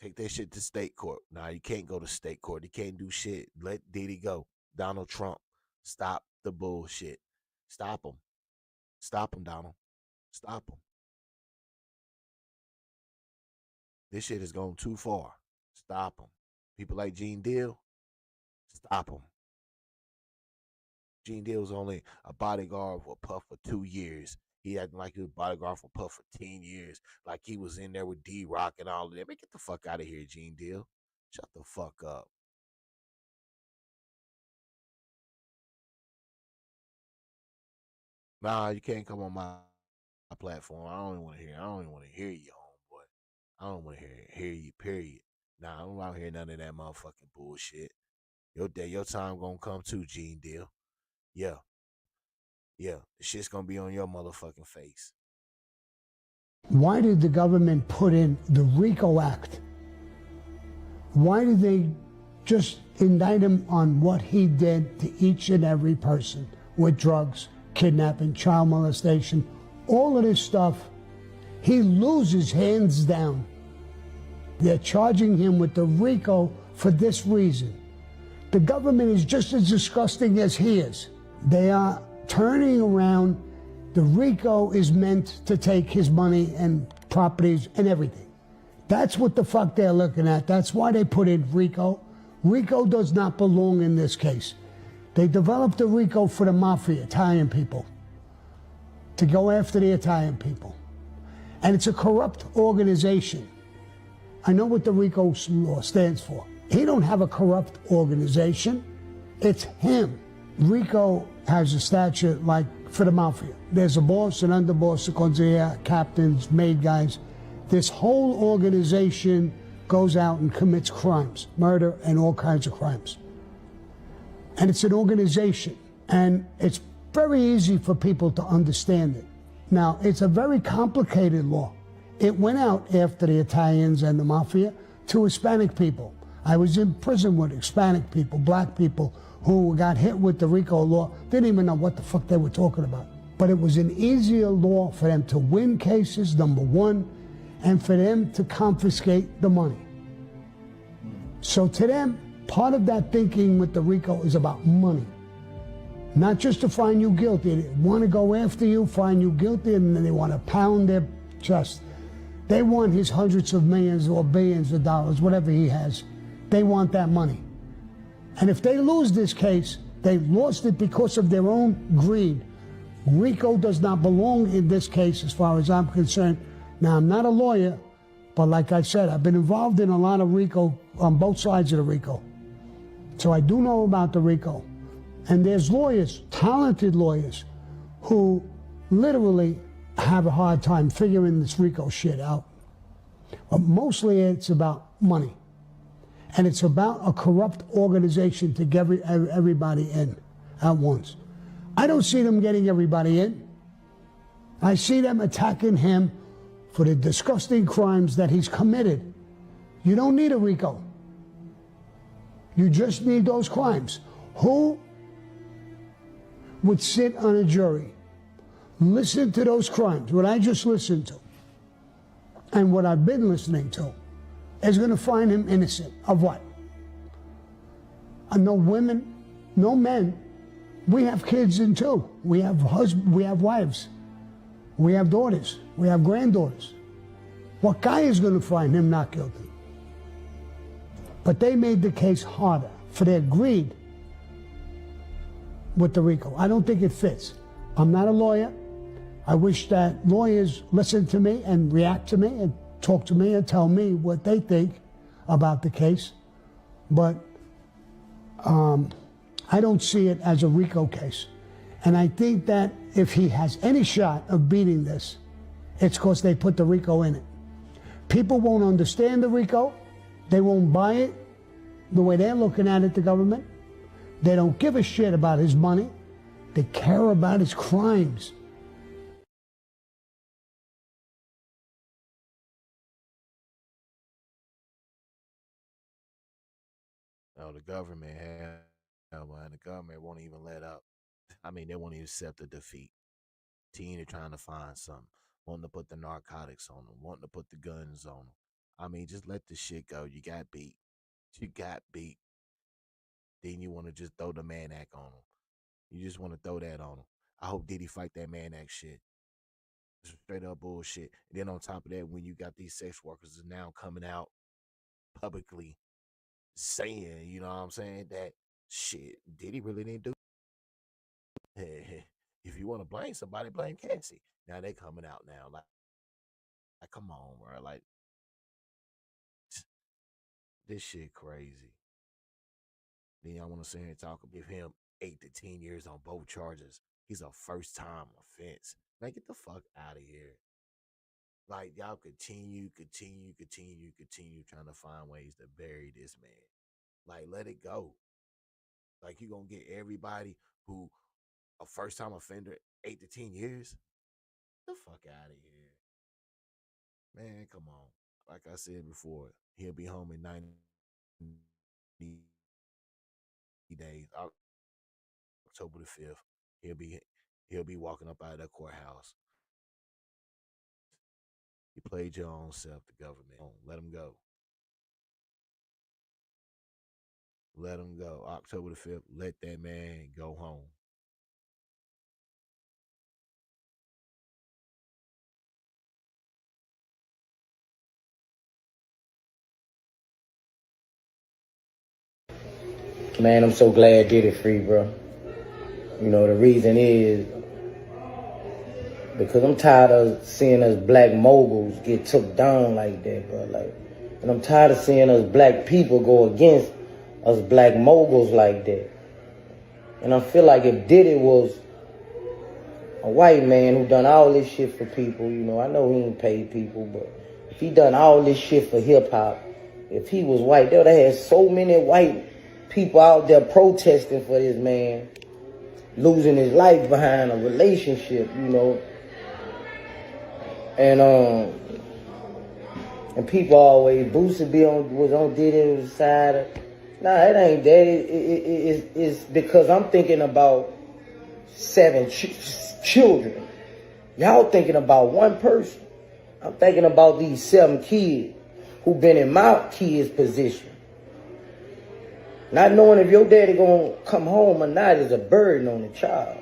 Take that shit to state court. Nah, you can't go to state court. You can't do shit. Let Diddy go. Donald Trump, stop the bullshit. Stop him. Stop him, Donald. Stop him. This shit has gone too far. Stop him. People like Gene Deal, stop him. Gene Deal was only a bodyguard for Puff for 2 years. He acting like he was bodyguard for Puff for 10 years. Like he was in there with D-Rock and all of that. Man, get the fuck out of here, Gene Deal. Shut the fuck up. Nah, you can't come on my platform. I don't even want to hear you, homeboy. I don't want to hear you. Period. Nah, I don't want to hear none of that motherfucking bullshit. Your time gonna come too, Gene Deal. Yeah, yeah. The shit's gonna be on your motherfucking face. Why did the government put in the RICO Act? Why did they just indict him on what he did to each and every person with drugs, kidnapping, child molestation, all of this stuff? He loses hands down. They're charging him with the RICO for this reason. The government is just as disgusting as he is. They are turning around. The RICO is meant to take his money and properties and everything. That's what the fuck they're looking at. That's why they put in RICO. RICO does not belong in this case. They developed the RICO for the mafia, Italian people, to go after the Italian people. And it's a corrupt organization. I know what the RICO law stands for. He don't have a corrupt organization. It's him. RICO has a statute like for the mafia. There's a boss, an underboss, a consigliere, captains, maid guys. This whole organization goes out and commits crimes, murder and all kinds of crimes. And it's an organization, and it's very easy for people to understand it. Now, it's a very complicated law. It went out after the Italians and the mafia to Hispanic people. I was in prison with Hispanic people, black people, who got hit with the RICO law, didn't even know what the fuck they were talking about. But it was an easier law for them to win cases, number one, and for them to confiscate the money. So to them, part of that thinking with the RICO is about money. Not just to find you guilty. They want to go after you, find you guilty, and then they want to pound their chest. They want his hundreds of millions or billions of dollars, whatever he has. They want that money. And if they lose this case, they lost it because of their own greed. RICO does not belong in this case as far as I'm concerned. Now, I'm not a lawyer, but like I said, I've been involved in a lot of RICO on both sides of the RICO. So I do know about the RICO. And there's lawyers, talented lawyers, who literally have a hard time figuring this RICO shit out. But mostly it's about money. And it's about a corrupt organization to get everybody in at once. I don't see them getting everybody in. I see them attacking him for the disgusting crimes that he's committed. You don't need a RICO. You just need those crimes. Who would sit on a jury, listen to those crimes, what I just listened to, and what I've been listening to, is going to find him innocent of what? No women, no men. We have kids in too. We have husbands, we have wives, we have daughters, we have granddaughters. What guy is going to find him not guilty? But they made the case harder for their greed with the RICO. I don't think it fits. I'm not a lawyer. I wish that lawyers listen to me and react to me and talk to me and tell me what they think about the case. But I don't see it as a RICO case. And I think that if he has any shot of beating this, it's because they put the RICO in it. People won't understand the RICO. They won't buy it the way they're looking at it, the government. They don't give a shit about his money. They care about his crimes. No, the government and the government won't even let up. I mean, they won't even accept the defeat. Teen are trying to find something, wanting to put the narcotics on them, wanting to put the guns on them. I mean, just let the shit go. You got beat. You got beat. Then you want to just throw the man act on them. You just want to throw that on them. I hope Diddy fight that man act shit. Straight up bullshit. And then on top of that, when you got these sex workers now coming out publicly saying, you know what I'm saying, that shit, Diddy really didn't do. If you want to blame somebody, blame Cassie. Now they coming out now, like come on, bro, like this shit crazy. Then y'all want to sit here and talk, give him 8 to 10 years on both charges. He's a first time offense. Man, get the fuck out of here. Like y'all continue trying to find ways to bury this man. Like let it go. Like you gonna get everybody who a first time offender 8 to 10 years? Get the fuck out of here. Man, come on. Like I said before, he'll be home in 90 days. October the 5th. He'll be walking up out of that courthouse. You played your own self, the government. Let him go. Let him go. October the 5th, let that man go home. Man, I'm so glad Diddy free, bro. You know, the reason is because I'm tired of seeing us black moguls get took down like that, bro. Like, and I'm tired of seeing us black people go against us black moguls like that. And I feel like if Diddy was a white man who done all this shit for people, you know, I know he ain't paid people, but if he done all this shit for hip hop, if he was white, they would have had so many white people out there protesting for this man losing his life behind a relationship, you know. And people always Boosie was on Diddy's side. Nah, it ain't that. It's because I'm thinking about 7 children. Y'all thinking about one person. I'm thinking about these 7 kids who been in my kid's position. Not knowing if your daddy gonna come home or not is a burden on the child.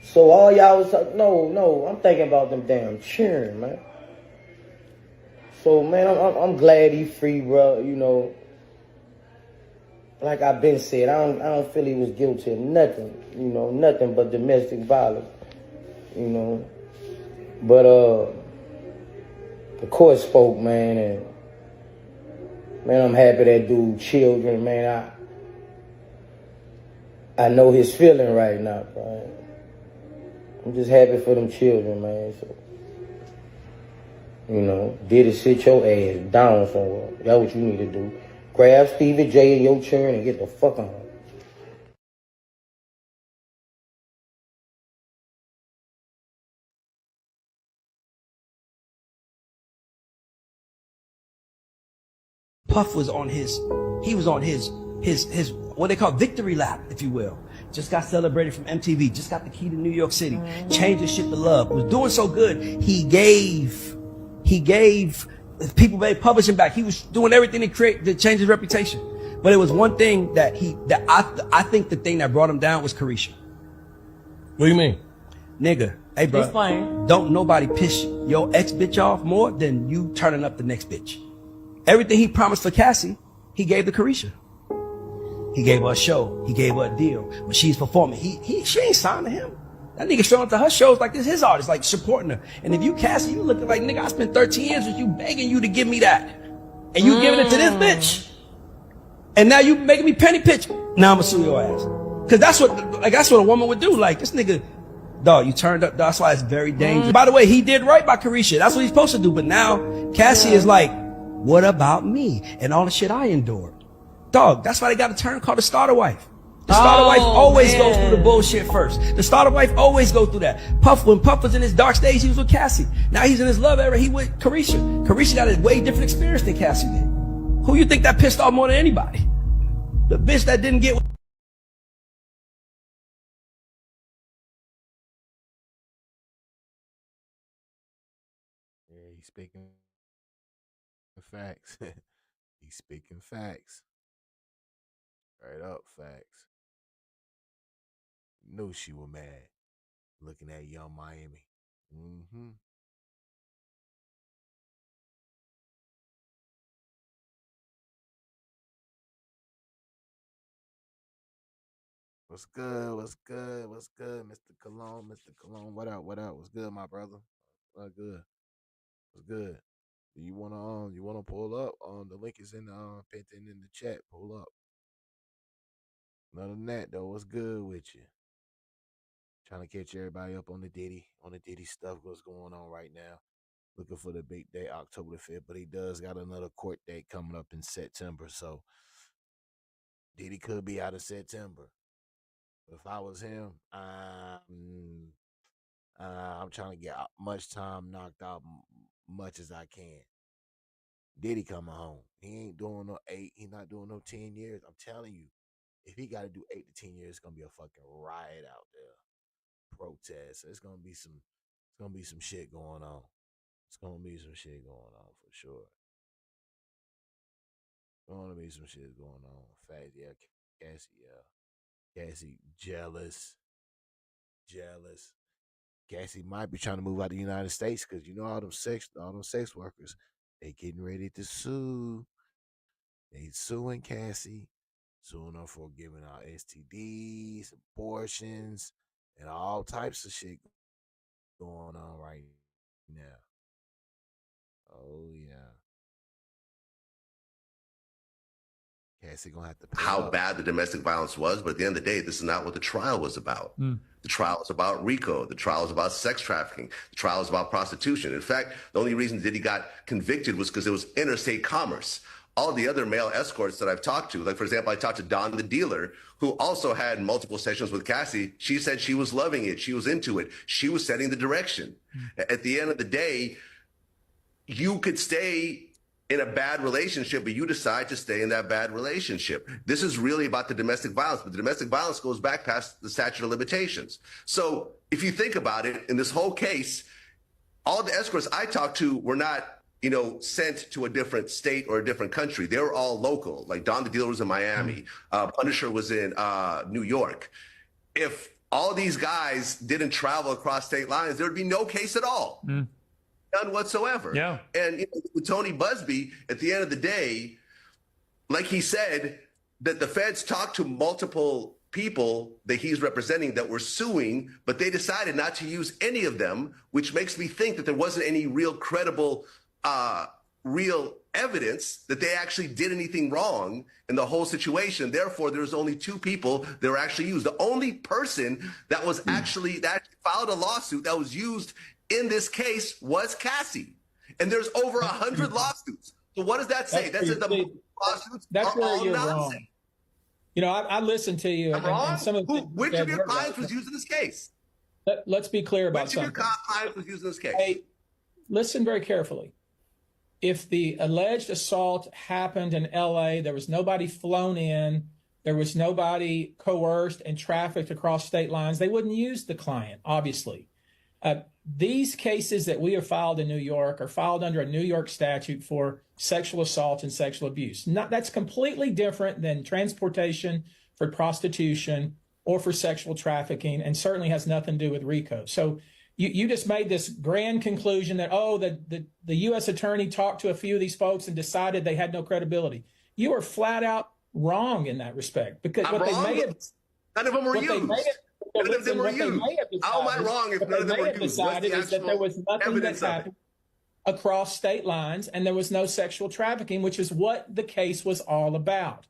So all y'all was like, no, I'm thinking about them damn children, man. So man, I'm glad he free, bro. You know, like I've been said, I don't feel he was guilty of nothing. You know, nothing but domestic violence. You know, but the court spoke, man, and man, I'm happy that dude children, man. I know his feeling right now, bro. I'm just happy for them children, man. So, you know, Diddy, sit your ass down somewhere. That's what you need to do. Grab Stevie J and your children and get the fuck on. Puff was on his what they call victory lap, if you will. Just got celebrated from MTV, just got the key to New York City, changed his shit to love, was doing so good, he gave people made publishing back. He was doing everything to change his reputation. But it was one thing that I think the thing that brought him down was Carisha. What do you mean? Nigga, hey bro, Explain. don't nobody piss your ex bitch off more than you turning up the next bitch. Everything he promised for Cassie, he gave to Carisha. He gave her a show. He gave her a deal. When she's performing, she ain't signed to him. That nigga showing up to her shows like this his artist, like supporting her. And if you Cassie, you looking like, nigga, I spent 13 years with you begging you to give me that. And you giving it to this bitch. And now you making me penny pitch. Now I'ma sue your ass. Cause that's what a woman would do. Like, this nigga, dog, you turned up. That's why it's very dangerous. By the way, he did right by Carisha. That's what he's supposed to do. But now Cassie is like, what about me and all the shit I endured? Dog, that's why they got a term called the starter wife. The starter wife always goes through the bullshit first. The starter wife always goes through that. When Puff was in his dark stage, he was with Cassie. Now he's in his love era, he with Carisha. Carisha got a way different experience than Cassie did. Who you think that pissed off more than anybody? The bitch that didn't get... Yeah, he's speaking facts. He's speaking facts. Right up facts. Knew she was mad looking at Young Miami. Mm-hmm. What's good? What's good? What's good, Mr. Cologne? Mr. Cologne, what up? What up? What's good, my brother? What good? What's good? Do you wanna pull up? The link is in the pinned in the chat. Pull up. Other than that though, what's good with you? Trying to catch everybody up on the Diddy stuff. What's going on right now? Looking for the big day, October the 5th, but he does got another court date coming up in September. So Diddy could be out of September. If I was him, I'm trying to get much time knocked out, much as I can. Diddy coming home. He ain't doing no 8. He not doing no 10 years. I'm telling you, if he got to do 8 to 10 years, it's gonna be a fucking riot out there. Protest. It's gonna be some. It's gonna be some shit going on. It's gonna be some shit going on for sure. Gonna be some shit going on. In fact, yeah, Cassie jealous. Cassie might be trying to move out of the United States because you know all them sex workers, they getting ready to sue. They suing Cassie, suing her for giving out STDs, abortions, and all types of shit going on right now. Oh yeah. Cassie gonna have to pay how up. bad the domestic violence was, but at the end of the day, this is not what the trial was about. The trial was about RICO. The trial was about sex trafficking. The trial was about prostitution. In fact, the only reason Diddy got convicted was because it was interstate commerce. All the other male escorts that I've talked to, like for example, I talked to Don the dealer, who also had multiple sessions with Cassie. She said she was loving it. She was into it. She was setting the direction. At the end of the day, you could stay in a bad relationship, but you decide to stay in that bad relationship. This is really about the domestic violence, but the domestic violence goes back past the statute of limitations. So if you think about it, in this whole case, all the escorts I talked to were not, sent to a different state or a different country. They were all local. Like Don the dealer was in Miami. Punisher was in New York. If all these guys didn't travel across state lines, there would be no case at all. None whatsoever. Yeah. And with Tony Busby, at the end of the day, like he said, that the feds talked to multiple people that he's representing that were suing, but they decided not to use any of them, which makes me think that there wasn't any real credible, real evidence that they actually did anything wrong in the whole situation. Therefore, there's only 2 people that were actually used. The only person that was actually that filed a lawsuit that was used in this case was Cassie. And there's over 100 lawsuits. So what does that say? That says the lawsuits are all nonsense. I listened to you. I'm wrong? And some of Which of your clients was used in this case? Let's be clear about something. Which of your clients was used in this case? Hey, listen very carefully. If the alleged assault happened in LA, there was nobody flown in, there was nobody coerced and trafficked across state lines, they wouldn't use the client, obviously. These cases that we have filed in New York are filed under a New York statute for sexual assault and sexual abuse. That's completely different than transportation for prostitution or for sexual trafficking, and certainly has nothing to do with RICO. So you just made this grand conclusion that, the U.S. attorney talked to a few of these folks and decided they had no credibility. You are flat out wrong in that respect, because None of them were used. None of them were used. How am I wrong if none of them were used? Decided is that there was nothing that happened across state lines, and there was no sexual trafficking, which is what the case was all about.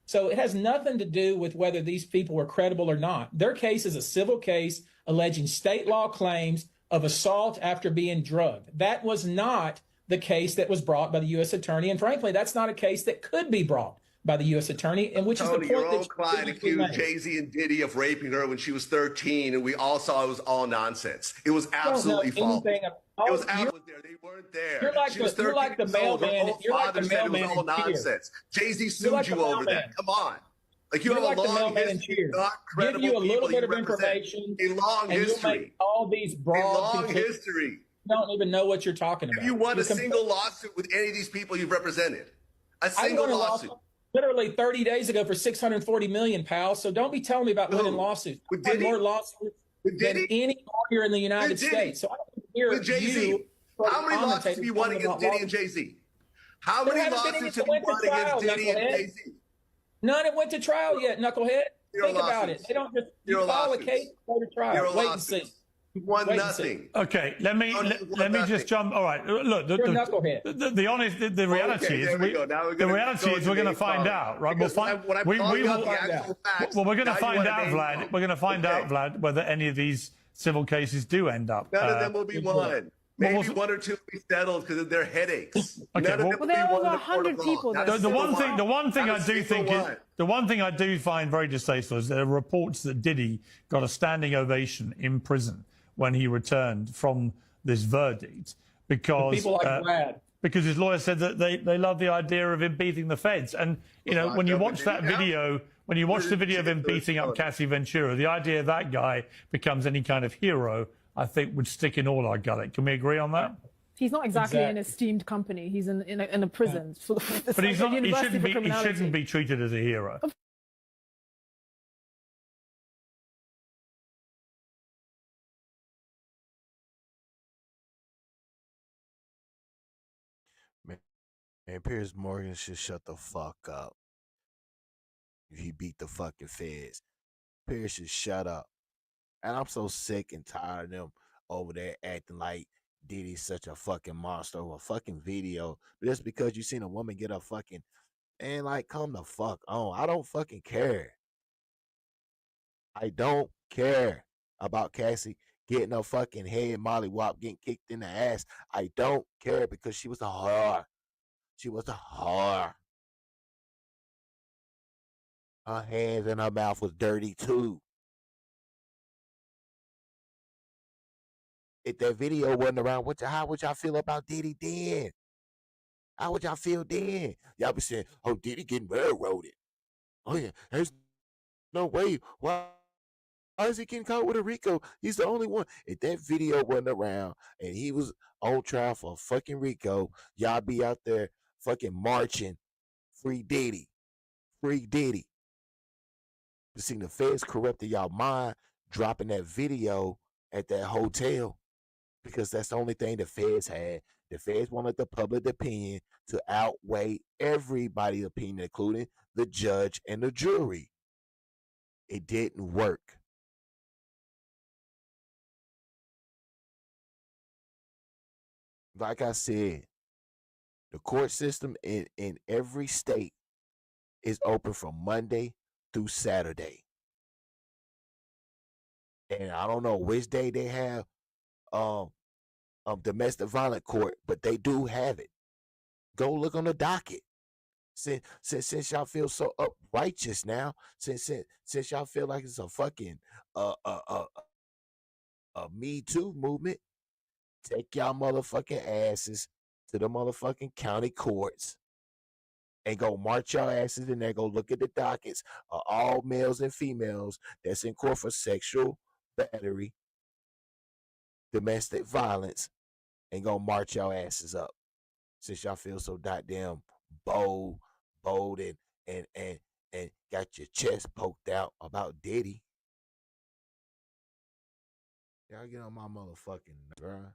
So it has nothing to do with whether these people were credible or not. Their case is a civil case alleging state law claims of assault after being drugged. That was not the case that was brought by the U.S. attorney, and frankly, that's not a case that could be brought by the U.S. attorney, and which Tony, is the point your own client accused Jay-Z and Diddy of raping her when she was 13, and we all saw it was all nonsense. It was absolutely false. It was out there. They weren't there. She was 13 years old. Her own father said it was all nonsense. Jay-Z sued you over that. Come on. Like, you have a long history, not credible give you a little people bit of information, a long history. All these broad, a long history. You don't even know what you're talking about. Have you won a single lawsuit with any of these people you've represented? A single lawsuit. Literally 30 days ago for $640 million, pal. So don't be telling me about winning lawsuits. I've won more lawsuits than any lawyer in the United States. So I don't hear with Jay-Z. How many lawsuits have you won against Diddy and Jay-Z? How many lawsuits have you won against Diddy and Jay-Z? None have went to trial yet, knucklehead. Think about it. They don't just file a case, go to trial. Wait and see. He won Wait and see. nothing. Okay, let me just jump. All right, look, You're a knucklehead. the reality is we're going to find out, right? We'll find. We're going to find out, Vlad. We're going to find out, Vlad, whether any of these civil cases do end up. None of them will be won. Maybe one or two will be settled because of their headaches. Okay, well, there are over 100 people. The one thing I do find very distasteful is there are reports that Diddy got a standing ovation in prison when he returned from this verdict because people like Brad. Because his lawyer said that they love the idea of him beating the feds. And you know, when you watch that video, when you watch the video of him beating up Cassie Ventura, the idea that guy becomes any kind of hero, I think, would stick in all our gullet. Can we agree on that? He's not exactly an esteemed company. He's in a prison. Yeah. But he's not. He shouldn't be treated as a hero. Man, Piers Morgan should shut the fuck up. If he beat the fucking feds, Piers should shut up. And I'm so sick and tired of them over there acting like Diddy's such a fucking monster over a fucking video. But just because you seen a woman get a fucking, and like, come the fuck on. I don't fucking care. I don't care about Cassie getting a fucking head mollywop, getting kicked in the ass. I don't care because she was a whore. She was a whore. Her hands and her mouth was dirty too. If that video wasn't around, how would y'all feel about Diddy then? How would y'all feel then? Y'all be saying, oh, Diddy getting railroaded. Oh, yeah, there's no way. Why is he getting caught with a RICO? He's the only one. If that video wasn't around and he was on trial for fucking RICO, y'all be out there fucking marching, free Diddy. Free Diddy. You seen the feds corrupted y'all mind, dropping that video at that hotel. Because that's the only thing the feds had. The feds wanted the public opinion to outweigh everybody's opinion, including the judge and the jury. It didn't work. Like I said, the court system in every state is open from Monday through Saturday. And I don't know which day they have domestic violence court, but they do have it. Go look on the docket. Since y'all feel so uprighteous now, since y'all feel like it's a fucking Me Too movement, take y'all motherfucking asses to the motherfucking county courts and go march your asses in there. Go look at the dockets of all males and females that's in court for sexual battery, domestic violence, and go march your asses up. Since y'all feel so goddamn bold and got your chest poked out about Diddy. Y'all get on my motherfucking nerves.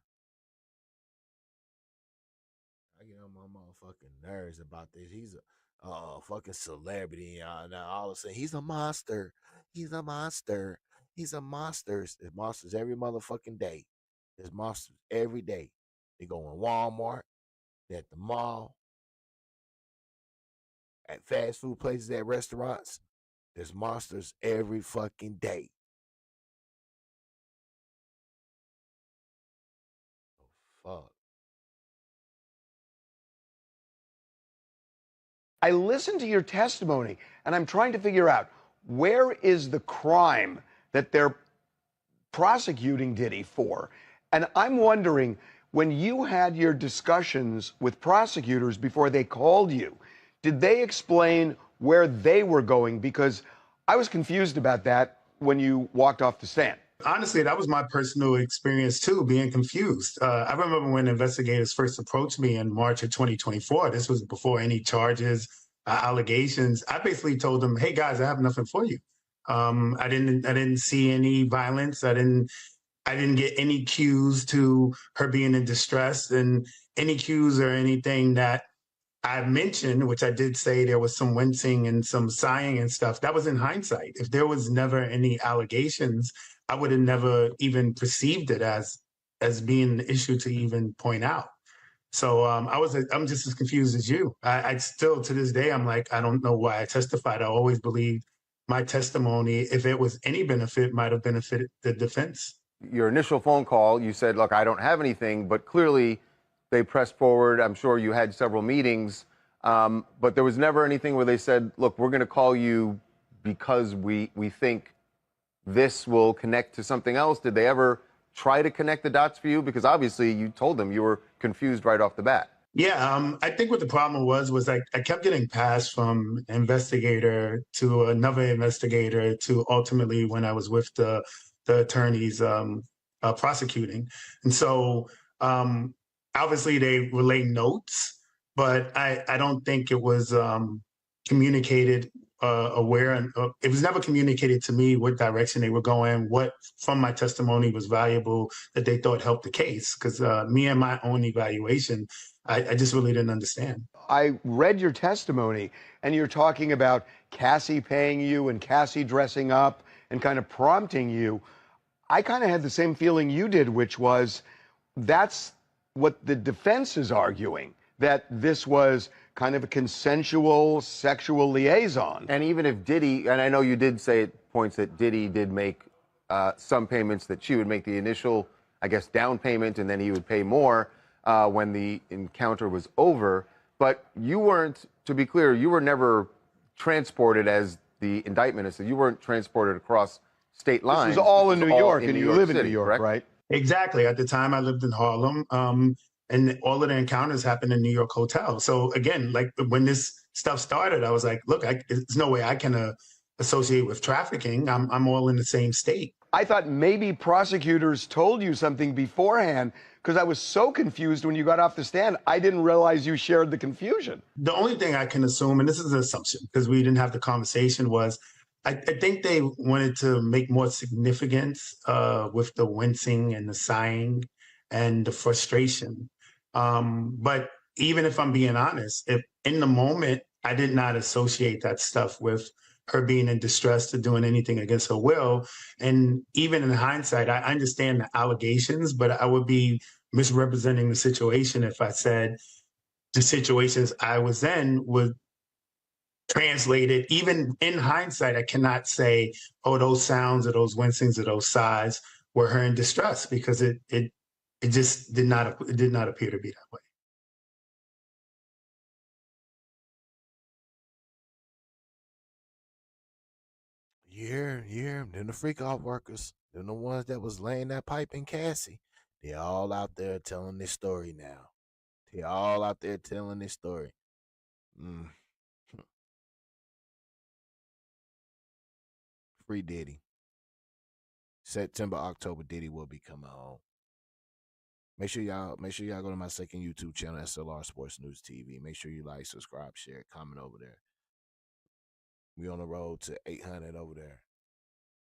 I get on my motherfucking nerves about this. He's a fucking celebrity. Now all of a sudden he's a monster. He's a monster. He's a monster. There's monsters every motherfucking day. There's monsters every day. They go in Walmart, they're at the mall, at fast food places, at restaurants. There's monsters every fucking day. Oh, fuck. I listened to your testimony, and I'm trying to figure out where is the crime that they're prosecuting Diddy for. And I'm wondering, when you had your discussions with prosecutors before they called you, did they explain where they were going? Because I was confused about that when you walked off the stand. Honestly, that was my personal experience too, being confused. I remember when investigators first approached me in March of 2024. This was before any charges, allegations. I basically told them, "Hey guys, I have nothing for you. I didn't see any violence. I didn't get any cues to her being in distress, and any cues or anything that I mentioned, which I did say there was some wincing and some sighing and stuff. That was in hindsight. If there was never any allegations I would have never even perceived it as being an issue to even point out. So I'm just as confused as you. I still to this day I'm like, I don't know why I testified. I always believed my testimony, if it was any benefit, might have benefited the defense. Your initial phone call, you said, look, I don't have anything, but clearly they pressed forward. I'm sure you had several meetings, but there was never anything where they said, look, we're going to call you because we think this will connect to something else. Did they ever try to connect the dots for you? Because obviously you told them you were confused right off the bat. Yeah, I think what the problem was I kept getting passed from investigator to another investigator to ultimately when I was with the attorneys prosecuting, and so obviously they relay notes, but I don't think it was communicated aware, and it was never communicated to me what direction they were going, what from my testimony was valuable that they thought helped the case. Because me and my own evaluation, I just really didn't understand. I read your testimony, and you're talking about Cassie paying you and Cassie dressing up and kind of prompting you. I kind of had the same feeling you did, which was that's what the defense is arguing, that this was kind of a consensual sexual liaison. And even if Diddy, and I know you did say at points that Diddy did make some payments, that she would make the initial, I guess, down payment, and then he would pay more when the encounter was over. But you weren't, to be clear, you were never transported, as the indictment is, so you weren't transported across state lines. This was all in New York, and you live in City, New York, correct? Right? Exactly. At the time, I lived in Harlem, and all of the encounters happened in New York hotel. So again, like when this stuff started, I was like, look, there's no way I can associate with trafficking. I'm all in the same state. I thought maybe prosecutors told you something beforehand because I was so confused when you got off the stand. I didn't realize you shared the confusion. The only thing I can assume, and this is an assumption because we didn't have the conversation, was I think they wanted to make more significance with the wincing and the sighing and the frustration. But even if I'm being honest, if in the moment I did not associate that stuff with her being in distress to doing anything against her will. And even in hindsight, I understand the allegations, but I would be misrepresenting the situation if I said the situations I was in would translate it. Even in hindsight, I cannot say, oh, those sounds or those wincings or those sighs were her in distress, because it just did not appear to be that way. Yeah. Then the freak off workers, then the ones that was laying that pipe in Cassie, they all out there telling this story now. They all out there telling this story. Mm. Free Diddy. September, October, Diddy will be coming home. Make sure y'all go to my second YouTube channel, S.L.R Sports News TV. Make sure you like, subscribe, share, comment over there. We on the road to 800 over there.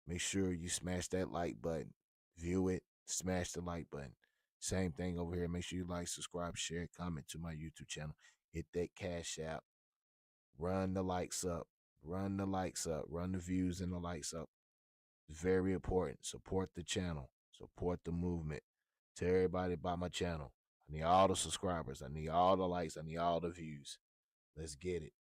Make sure you smash that like button. View it, smash the like button. Same thing over here. Make sure you like, subscribe, share, comment to my YouTube channel. Hit that cash out. Run the likes up. Run the likes up. Run the views and the likes up. It's very important. Support the channel. Support the movement. Tell everybody about my channel. I need all the subscribers. I need all the likes. I need all the views. Let's get it.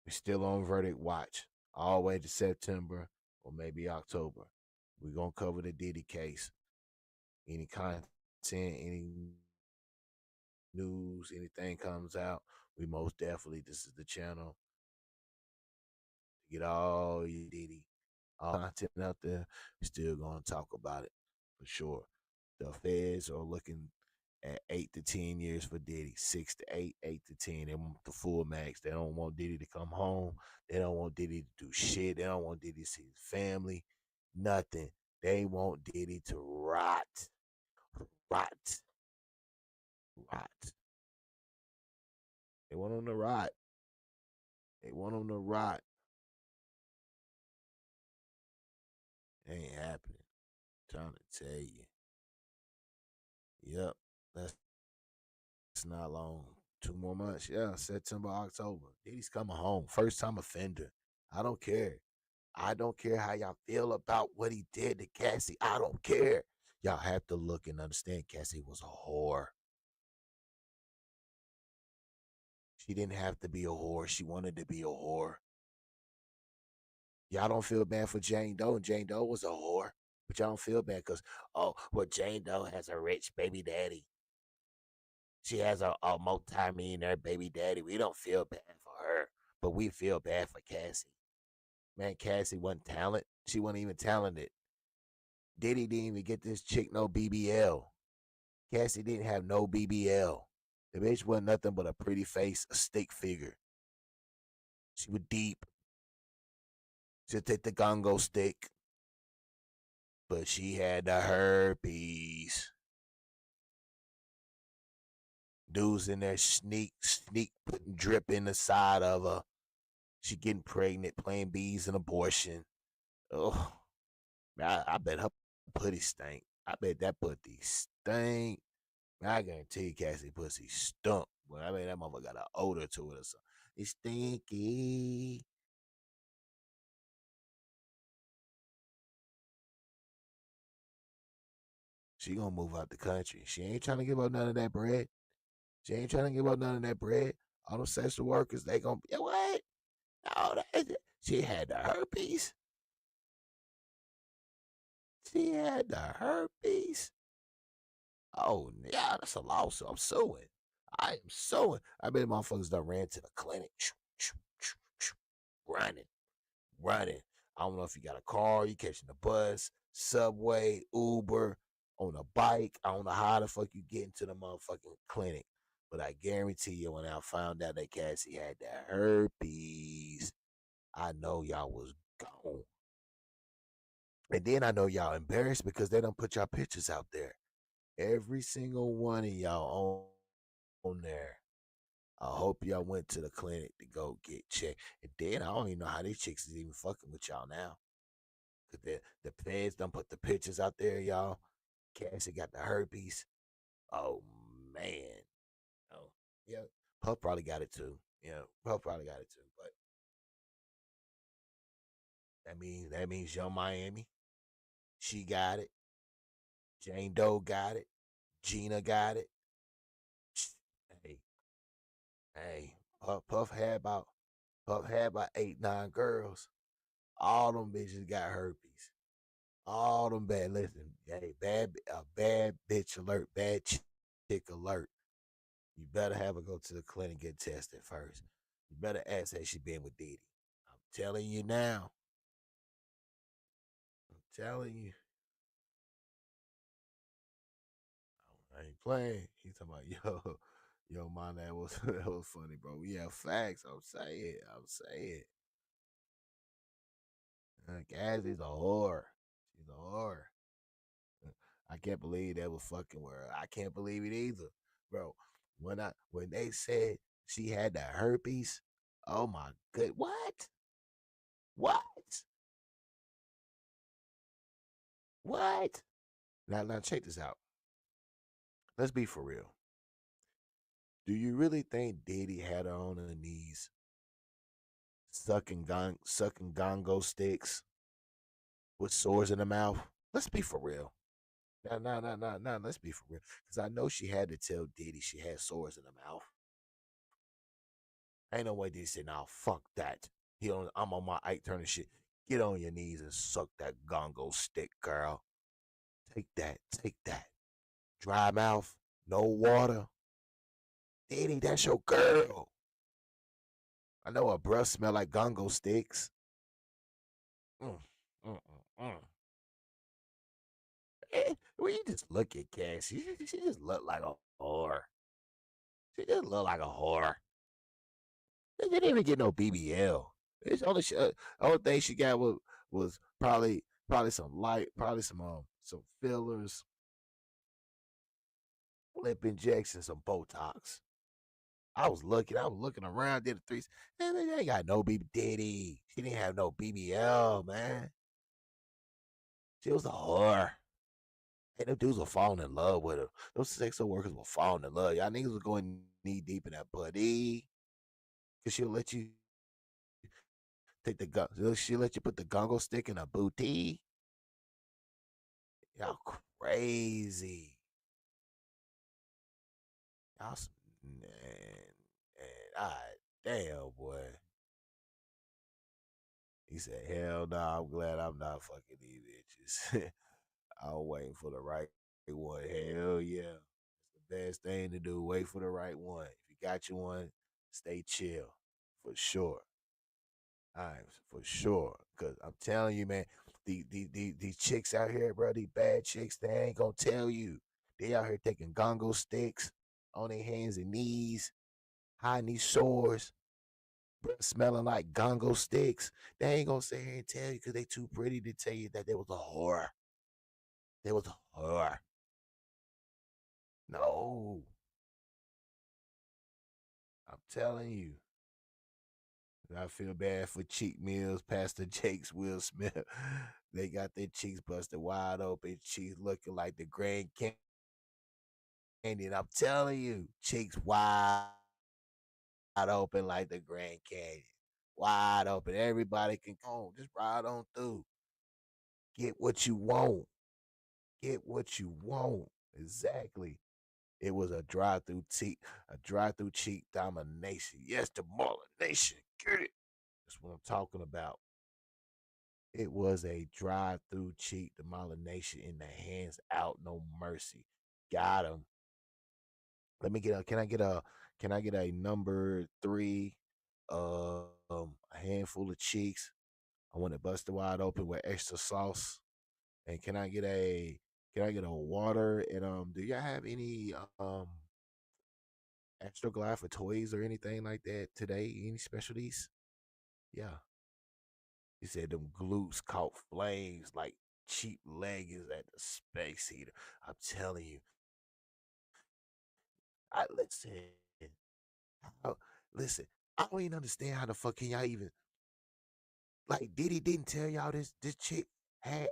We're still on verdict watch all the way to September or maybe October. We're going to cover the Diddy case. Any content, any news, anything comes out, we most definitely, this is the channel to get all your Diddy, all content out there. We're still going to talk about it for sure. The feds are looking at 8 to 10 years for Diddy, 6 to 8, 8 to 10. They want the full max. They don't want Diddy to come home. They don't want Diddy to do shit. They don't want Diddy to see his family. Nothing. They want Diddy to rot. They want him to rot. They want him to rot. It ain't happening. I'm trying to tell you. Yep. That's not long. 2 more months. Yeah, September, October. Diddy's coming home. First time offender. I don't care. I don't care how y'all feel about what he did to Cassie. I don't care. Y'all have to look and understand Cassie was a whore. She didn't have to be a whore. She wanted to be a whore. Y'all don't feel bad for Jane Doe, and Jane Doe was a whore. But y'all don't feel bad because, oh, well, Jane Doe has a rich baby daddy. She has a multi-millionaire baby daddy. We don't feel bad for her, but we feel bad for Cassie. Man, Cassie wasn't talent. She wasn't even talented. Diddy didn't even get this chick no BBL. Cassie didn't have no BBL. The bitch wasn't nothing but a pretty face, a stick figure. She was deep. She'd take the gongo stick. But she had the herpes. Dudes in there sneak, putting drip in the side of her. She getting pregnant, playing bees and abortion. Oh, I bet her pussy stink. I bet that pussy stink. I guarantee you Cassie pussy stunk. But I mean, that motherfucker got an odor to it or something. It's stinky. She gonna move out the country. She ain't trying to give up none of that bread. She ain't trying to give up none of that bread. All them sexual workers, they gonna be what? No, she had the herpes. She had the herpes. Oh yeah, that's a lawsuit. I'm suing. I am suing. I bet motherfuckers done ran to the clinic. Running. Running. I don't know if you got a car, you catching the bus, subway, Uber, on a bike. I don't know how the fuck you get into the motherfucking clinic. But I guarantee you, when I found out that Cassie had that herpes, I know y'all was gone. And then I know y'all embarrassed because they don't put y'all pictures out there. Every single one of y'all on there. I hope y'all went to the clinic to go get checked. And then I don't even know how these chicks is even fucking with y'all now. Cause the feds done put the pictures out there, y'all. Cassie got the herpes. Oh man. Oh yeah. Puff probably got it too. Yeah, Puff probably got it too. But that means Young Miami. She got it. Jane Doe got it. Gina got it. Hey, hey. Puff had about 8, 9 girls. All them bitches got herpes. All them bad. Listen, hey, bad bitch alert, bad chick alert. You better have her go to the clinic and get tested first. You better ask her she been with Diddy. I'm telling you now. I'm telling you. I ain't playing. He's talking about yo, man, that was that was funny, bro. We have facts. I'm saying. Cassie's a whore. She's a whore. I can't believe that was fucking with her. I can't believe it either, bro. When they said she had the herpes, oh my good, what? What? What? Now check this out. Let's be for real. Do you really think Diddy had her on her knees, sucking gongo sticks with swords in her mouth? Let's be for real. No. Let's be for real. Because I know she had to tell Diddy she had swords in her mouth. Ain't no way Diddy said, "Nah, fuck that. I'm on my Ike Turner shit. Get on your knees and suck that gongo stick, girl. Take that. Dry mouth, no water. Diddy, that's your girl. I know her breath smell like gongo sticks. Mm, mm, mm, mm. When you just look at Cass, she just look like a whore. She just look like a whore. She didn't even get no BBL. It's only thing she got was probably some fillers, lip injections, some Botox. I was looking around, did a threes. Man, they ain't got no BB Diddy. She didn't have no BBL, man. She was a whore. And them dudes were falling in love with her. Those sexual workers were falling in love. Y'all niggas was going knee deep in that buddy. Cause she'll let you Take the gun. She let you put the gongo stick in a booty. Y'all crazy. Y'all man, damn boy. He said, "Hell no, I'm glad I'm not fucking these bitches. I'm waiting for the right one. Hell yeah, it's the best thing to do. Wait for the right one. If you got you one, stay chill for sure. All right, for sure. Cause I'm telling you, man, these chicks out here, bro, these bad chicks, they ain't gonna tell you. They out here taking gongo sticks on their hands and knees, hiding these sores, bro, smelling like gongo sticks. They ain't gonna sit here and tell you because they too pretty to tell you that there was a whore. There was a whore. No, I'm telling you. I feel bad for Cheek Mills, Pastor Jake's, Will Smith. They got their cheeks busted wide open, cheeks looking like the Grand Canyon. And I'm telling you, cheeks wide open like the Grand Canyon. Wide open. Everybody can go. Just ride on through. Get what you want. Get what you want. Exactly. It was a drive-through cheek domination. Yes, the domination. Get it. That's what I'm talking about. It was a drive-through cheek demolition in the hands out, no mercy. Got him. Let me get a. Can I get a? Can I get a number 3? A handful of cheeks. I want it busted wide open with extra sauce. And can I get a? Can I get a water? And do y'all have any extra glide for toys or anything like that today? Any specialties? Yeah. He said them glutes caught flames like cheap leggings at the space heater. I'm telling you. I listen. How, listen. I don't even understand how the fuck can y'all even like Diddy didn't tell y'all this chick had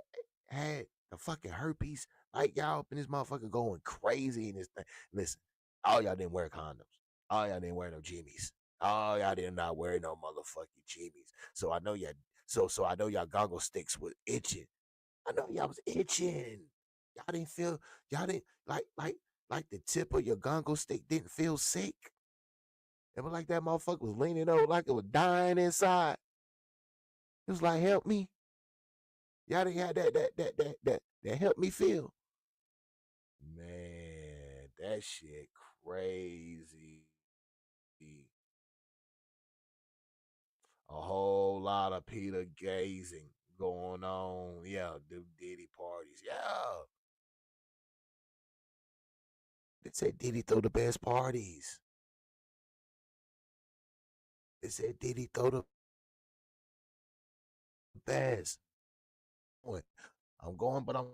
had the fucking herpes. Like y'all up in this motherfucker going crazy in this thing. Listen, all y'all didn't wear condoms. All y'all didn't wear no jimmies. All y'all did not wear no motherfucking jimmies. So I know y'all. So I know y'all goggle sticks was itching. I know y'all was itching. Y'all didn't feel. Y'all didn't like the tip of your gongo stick didn't feel sick. It was like that motherfucker was leaning over like it was dying inside. It was like, help me. Y'all didn't have that help me feel. Man, that shit crazy. A whole lot of Peter gazing going on. Yeah, the Diddy parties. Yeah. They said Diddy throw the best parties. They said Diddy throw the best. I'm going, but I'm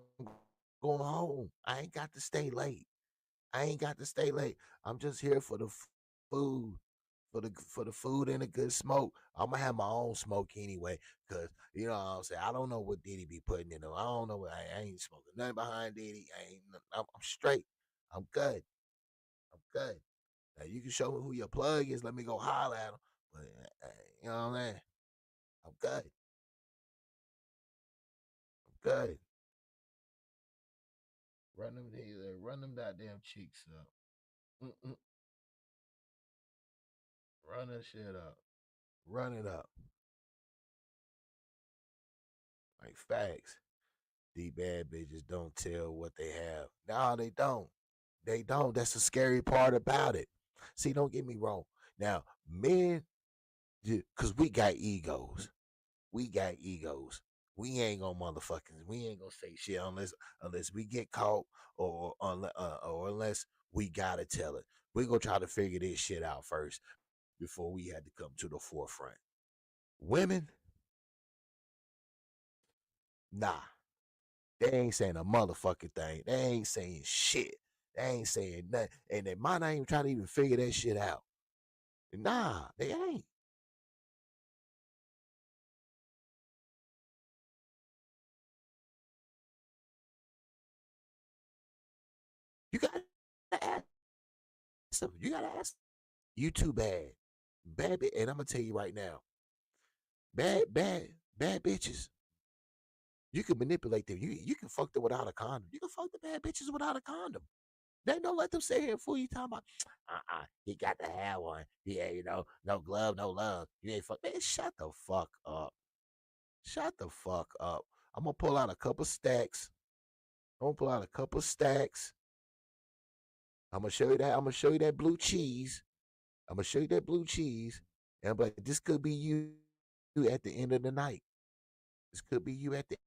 going home. I ain't got to stay late. I ain't got to stay late. I'm just here for the food, for the food and a good smoke. I'm gonna have my own smoke anyway, cause you know what I'm saying. I don't know what Diddy be putting in them. I don't know. I ain't smoking nothing behind Diddy. I'm straight. I'm good. I'm good. Now you can show me who your plug is. Let me go holler at him. But you know what I'm saying. I'm good. I'm good. Run them goddamn cheeks up. Mm-mm. Run that shit up. Run it up. Like facts. These bad bitches don't tell what they have. No, they don't. They don't. That's the scary part about it. See, don't get me wrong. Now, men, because we got egos. We got egos. We ain't gonna motherfuckers. We ain't gonna say shit unless we get caught or unless we gotta tell it. We gonna try to figure this shit out first before we had to come to the forefront. Women, nah. They ain't saying a motherfucking thing. They ain't saying shit. They ain't saying nothing. And they might not even try to even figure that shit out. Nah, they ain't. You gotta ask them. You gotta ask. You too bad. Baby, and I'm gonna tell you right now. Bad bitches. You can manipulate them. You can fuck them without a condom. You can fuck the bad bitches without a condom. They don't let them sit here and fool you talking about, he got to have one. Yeah, no glove, no love. You ain't fuck. Man, shut the fuck up. Shut the fuck up. I'm gonna pull out a couple stacks. I'm gonna pull out a couple stacks. I'm gonna show you that. I'm gonna show you that blue cheese. I'm gonna show you that blue cheese. And but this could be you at the end of the night. This could be you at the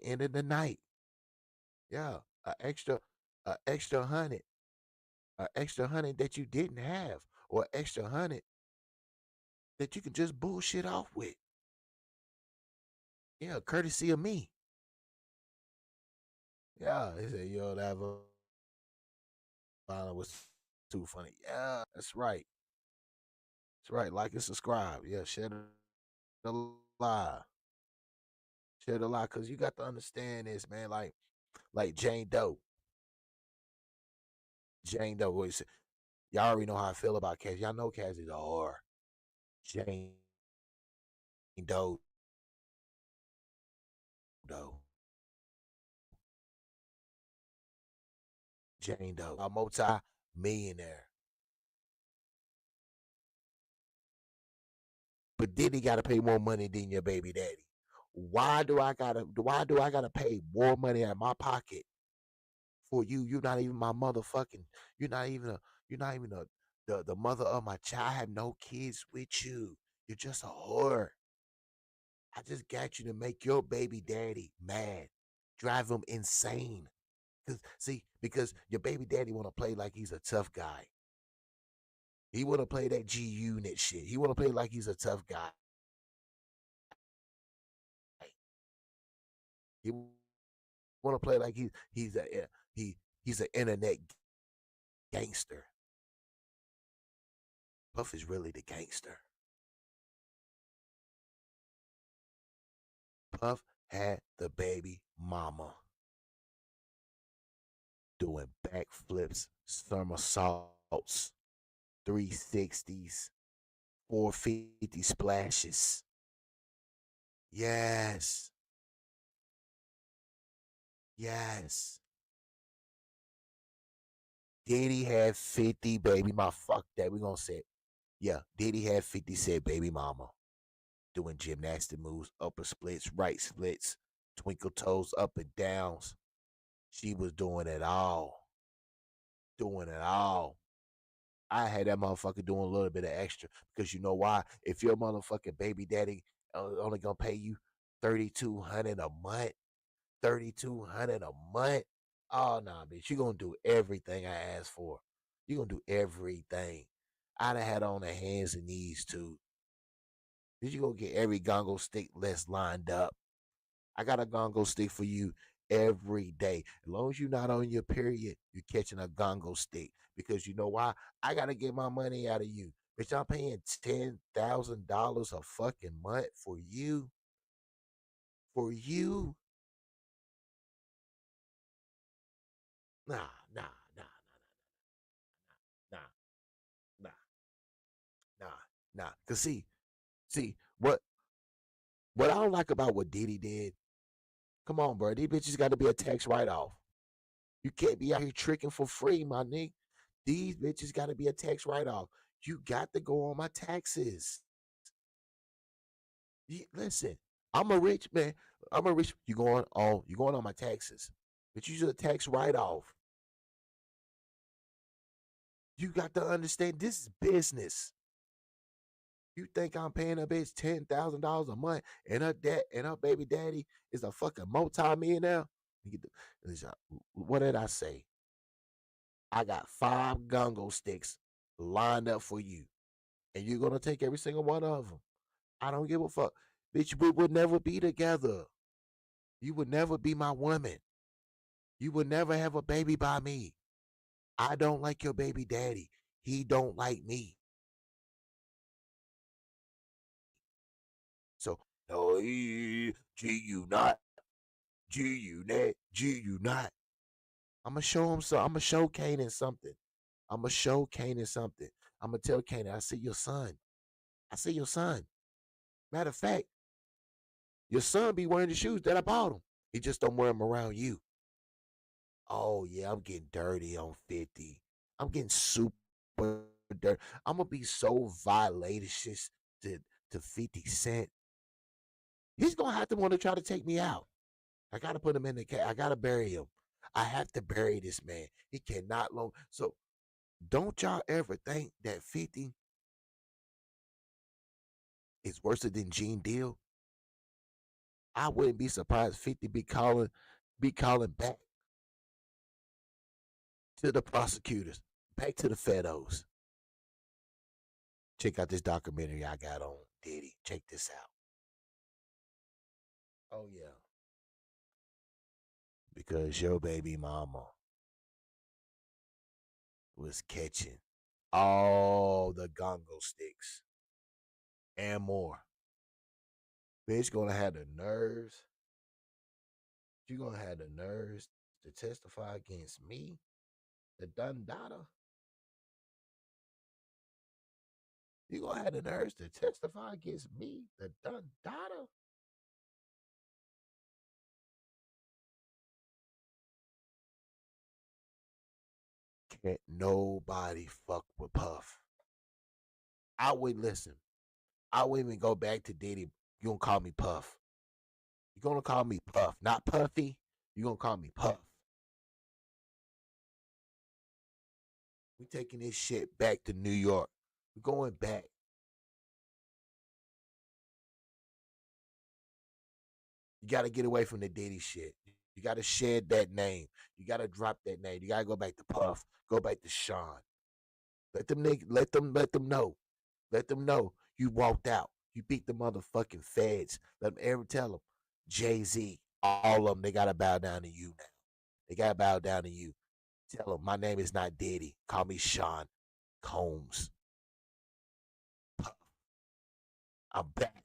end of the night. Yeah, a extra 100, a extra 100 that you didn't have, or extra 100 that you can just bullshit off with. Yeah, courtesy of me. Yeah, he said, yo, that violence was too funny. Yeah, that's right. That's right. Like and subscribe. Yeah, share the lie. Share the lie, cause you got to understand this, man. Like Jane Doe. Jane Doe. Y'all already know how I feel about Cass. Y'all know Cass is a whore. Jane Doe. Doe. Jane Doe. A multi-millionaire. But Diddy gotta pay more money than your baby daddy. Why do I gotta pay more money out of my pocket for you? You're not even my motherfucking, you're not even the mother of my child. I have no kids with you. You're just a whore. I just got you to make your baby daddy mad, drive him insane. Because your baby daddy wanna play like he's a tough guy. He wanna play that G unit shit. He wanna play like he's a tough guy. He wanna play like he's an internet gangster. Puff is really the gangster. Puff had the baby mama doing backflips, somersaults, 360s, 450 splashes. Yes. Yes. Diddy had 50 baby mama. Fuck that. We gonna say it. Yeah, Diddy had 50 said baby mama. Doing gymnastic moves, upper splits, right splits, twinkle toes, up and downs. She was doing it all. Doing it all. I had that motherfucker doing a little bit of extra because you know why? If your motherfucking baby daddy only gonna pay you 3,200 a month, 3,200 a month. Oh nah, bitch, you gonna do everything I asked for. You gonna do everything. I'd have had on the hands and knees too. Did you go get every gongo stick list lined up? I got a gongo stick for you every day. As long as you're not on your period, you're catching a gongo stick. Because you know why? I gotta get my money out of you. Bitch, I'm paying $10,000 a fucking month for you. For you. Nah, nah, nah, nah, nah, nah, nah. Cause see, what I don't like about what Diddy did, come on, bro. These bitches gotta be a tax write-off. You can't be out here tricking for free, my nigga. These bitches gotta be a tax write-off. You got to go on my taxes. Listen, I'm a rich man. I'm a rich. You going on my taxes, but you should tax write-off. You got to understand this is business. You think I'm paying a bitch $10,000 a month, and her baby daddy is a fucking multi-millionaire? What did I say? I got 5 gongo sticks lined up for you, and you're gonna take every single one of them. I don't give a fuck, bitch. We would never be together. You would never be my woman. You would never have a baby by me. I don't like your baby daddy. He don't like me. So, no, G you not, G you net, G you not. I'm gonna show him some. I'm gonna show Kanan something. I'm gonna show Kanan something. I'm gonna tell Kanan, I see your son. I see your son. Matter of fact, your son be wearing the shoes that I bought him. He just don't wear them around you. Oh yeah, I'm getting dirty on 50. I'm getting super dirty. I'm gonna be so violacious to 50 Cent. He's gonna have to want to try to take me out. I gotta put him in the cat. I gotta bury him. I have to bury this man. He cannot long. So don't y'all ever think that 50 is worse than Gene Deal. I wouldn't be surprised 50 be calling back to the prosecutors, back to the Fedos. Check out this documentary I got on Diddy. Check this out. Oh yeah. Because your baby mama was catching all the gongo sticks and more. Bitch gonna have the nerves. You gonna have the nerves to testify against me, the Dundada. You gonna have the nerves to testify against me, the Dundada. Can't nobody fuck with Puff. I wouldn't listen. I wouldn't even go back to Diddy. You gonna call me Puff. You're gonna call me Puff, not Puffy. You're gonna call me Puff. We taking this shit back to New York. We're going back. You gotta get away from the Diddy shit. You gotta shed that name. You gotta drop that name. You gotta go back to Puff. Go back to Sean. Let them know. Let them know you walked out. You beat the motherfucking feds. Let them ever tell them. Jay-Z, all of them, they gotta bow down to you now. They gotta bow down to you. Tell them my name is not Diddy. Call me Sean Combs. I'm back.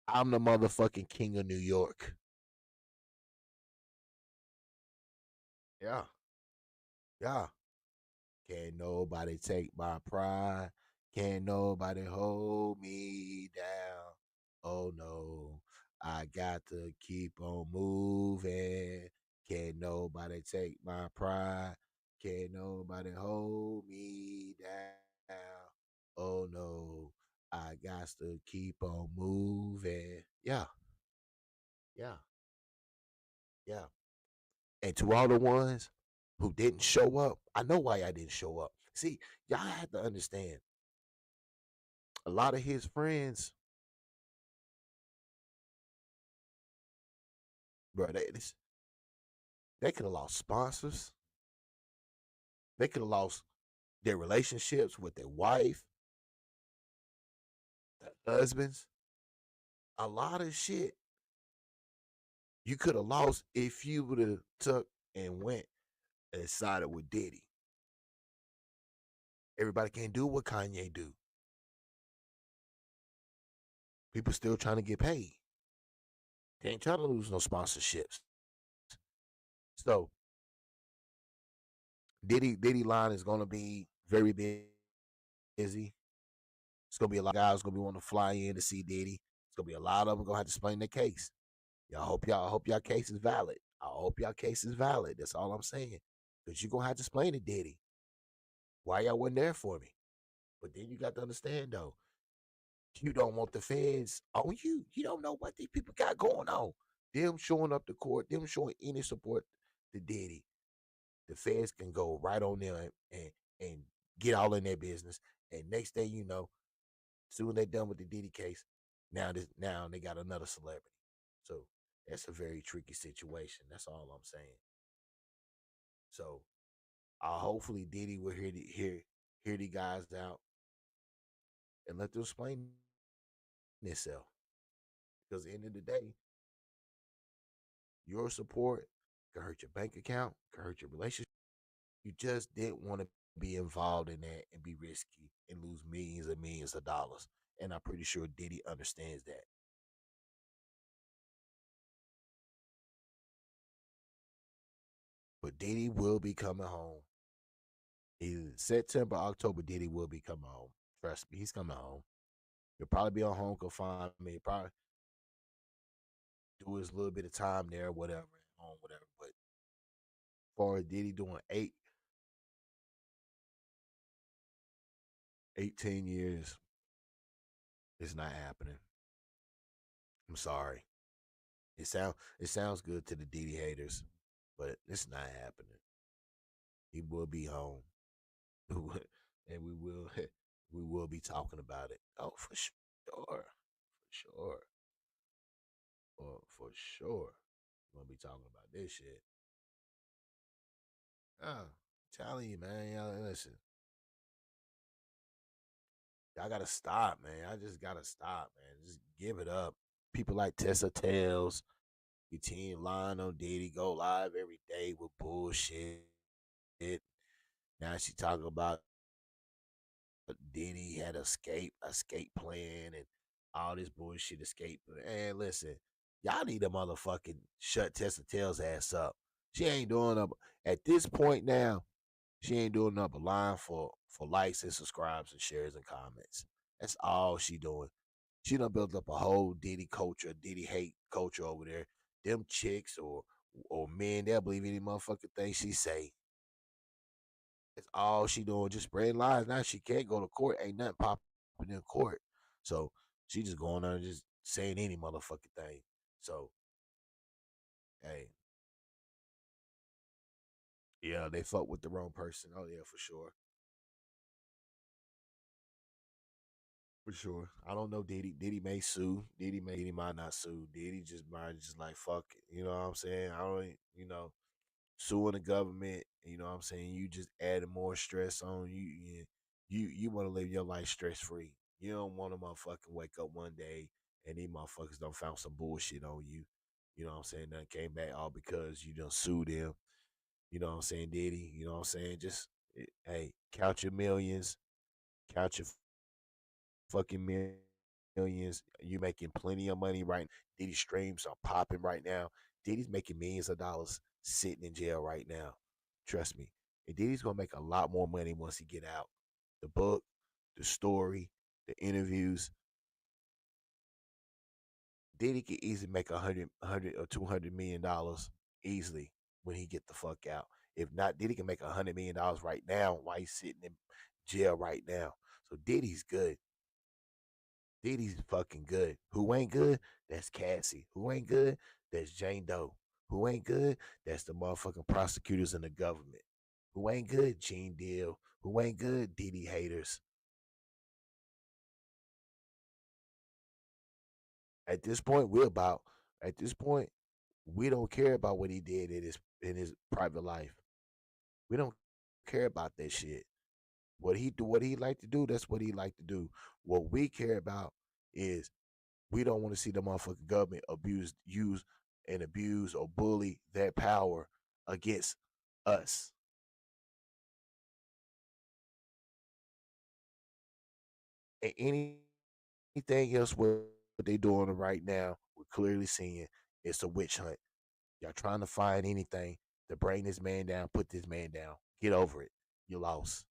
I'm the motherfucking king of New York. Yeah. Yeah. Can't nobody take my pride. Can't nobody hold me down. Oh no, I got to keep on moving. Can't nobody take my pride. Can't nobody hold me down. Oh no, I got to keep on moving. Yeah, yeah, yeah. And to all the ones who didn't show up, I know why I didn't show up. See, y'all have to understand. A lot of his friends, bro, they could have lost sponsors. They could have lost their relationships with their wife, their husbands. A lot of shit you could have lost if you would have took and went and sided with Diddy. Everybody can't do what Kanye do. People still trying to get paid. They ain't trying to lose no sponsorships. So Diddy line is gonna be very busy. It's gonna be a lot of guys gonna be wanting to fly in to see Diddy. It's gonna be a lot of them gonna have to explain their case. I hope y'all case is valid. I hope y'all case is valid. That's all I'm saying. Because you're gonna have to explain to Diddy why y'all wasn't there for me. But then you got to understand though, you don't want the feds on you. You don't know what these people got going on. Them showing up to court, them showing any support to Diddy. The feds can go right on there and get all in their business. And next thing you know, soon they're done with the Diddy case. Now they got another celebrity. So that's a very tricky situation. That's all I'm saying. So hopefully Diddy will hear the guys out and let them explain themselves. Because at the end of the day, your support can hurt your bank account, can hurt your relationship. You just didn't want to be involved in that and be risky and lose millions and millions of dollars. And I'm pretty sure Diddy understands that. But Diddy will be coming home. Either September, October, Diddy will be coming home. Trust me, he's coming home. He'll probably be on home confinement. He'll probably do his little bit of time there, whatever, home, whatever. But as far as Diddy doing 18 years, it's not happening. I'm sorry. It sounds good to the Diddy haters, but it's not happening. He will be home, and we will be talking about it. Oh, for sure, for sure. We'll be talking about this shit. I'm telling you, man. Y'all, listen, y'all gotta stop, man. I just gotta stop, man. Just give it up. People like Tessa Tales, continue lying on Diddy, go live every day with bullshit. Now she talking about Diddy had escape plan, and all this bullshit escape. And listen, y'all need to motherfucking shut Tessa Tails ass up. She ain't doing up at this point now. She ain't doing up a line for likes and subscribes and shares and comments. That's all she doing. She done built up a whole Diddy culture, Diddy hate culture over there. Them chicks or men, they'll believe any motherfucking thing she say. That's all she doing, just spreading lies. Now she can't go to court. Ain't nothing popping in court. So she just going there and just saying any motherfucking thing. So, hey, yeah, they fuck with the wrong person. Oh yeah, for sure. For sure. I don't know Diddy. Diddy may sue. Diddy might not sue. Diddy just might just like fuck it. You know what I'm saying? I don't suing the government, you know what I'm saying? You just adding more stress on you. You want to live your life stress free. You don't want to motherfucking wake up one day and these motherfuckers don't found some bullshit on you. You know what I'm saying? That came back all because you done sued them. You know what I'm saying, Diddy? You know what I'm saying? Just hey, count your millions, count your fucking millions. You making plenty of money right now. Diddy streams are popping right now. Diddy's making millions of dollars sitting in jail right now. Trust me. And Diddy's gonna make a lot more money once he get out. The book, the story, the interviews. Diddy could easily make a hundred or $200 million easily when he get the fuck out. If not, Diddy can make $100 million right now while he's sitting in jail right now. So Diddy's good. Diddy's fucking good. Who ain't good? That's Cassie. Who ain't good? That's Jane Doe. Who ain't good? That's the motherfucking prosecutors and the government. Who ain't good? Gene Deal. Who ain't good? Diddy haters. At this point, at this point, we don't care about what he did in his private life. We don't care about that shit. What he like to do, that's what he like to do. What we care about is we don't want to see the motherfucking government use and abuse or bully that power against us. And anything else what they doing right now, we're clearly seeing it's a witch hunt. Y'all trying to find anything to bring this man down, put this man down. Get over it. You lost.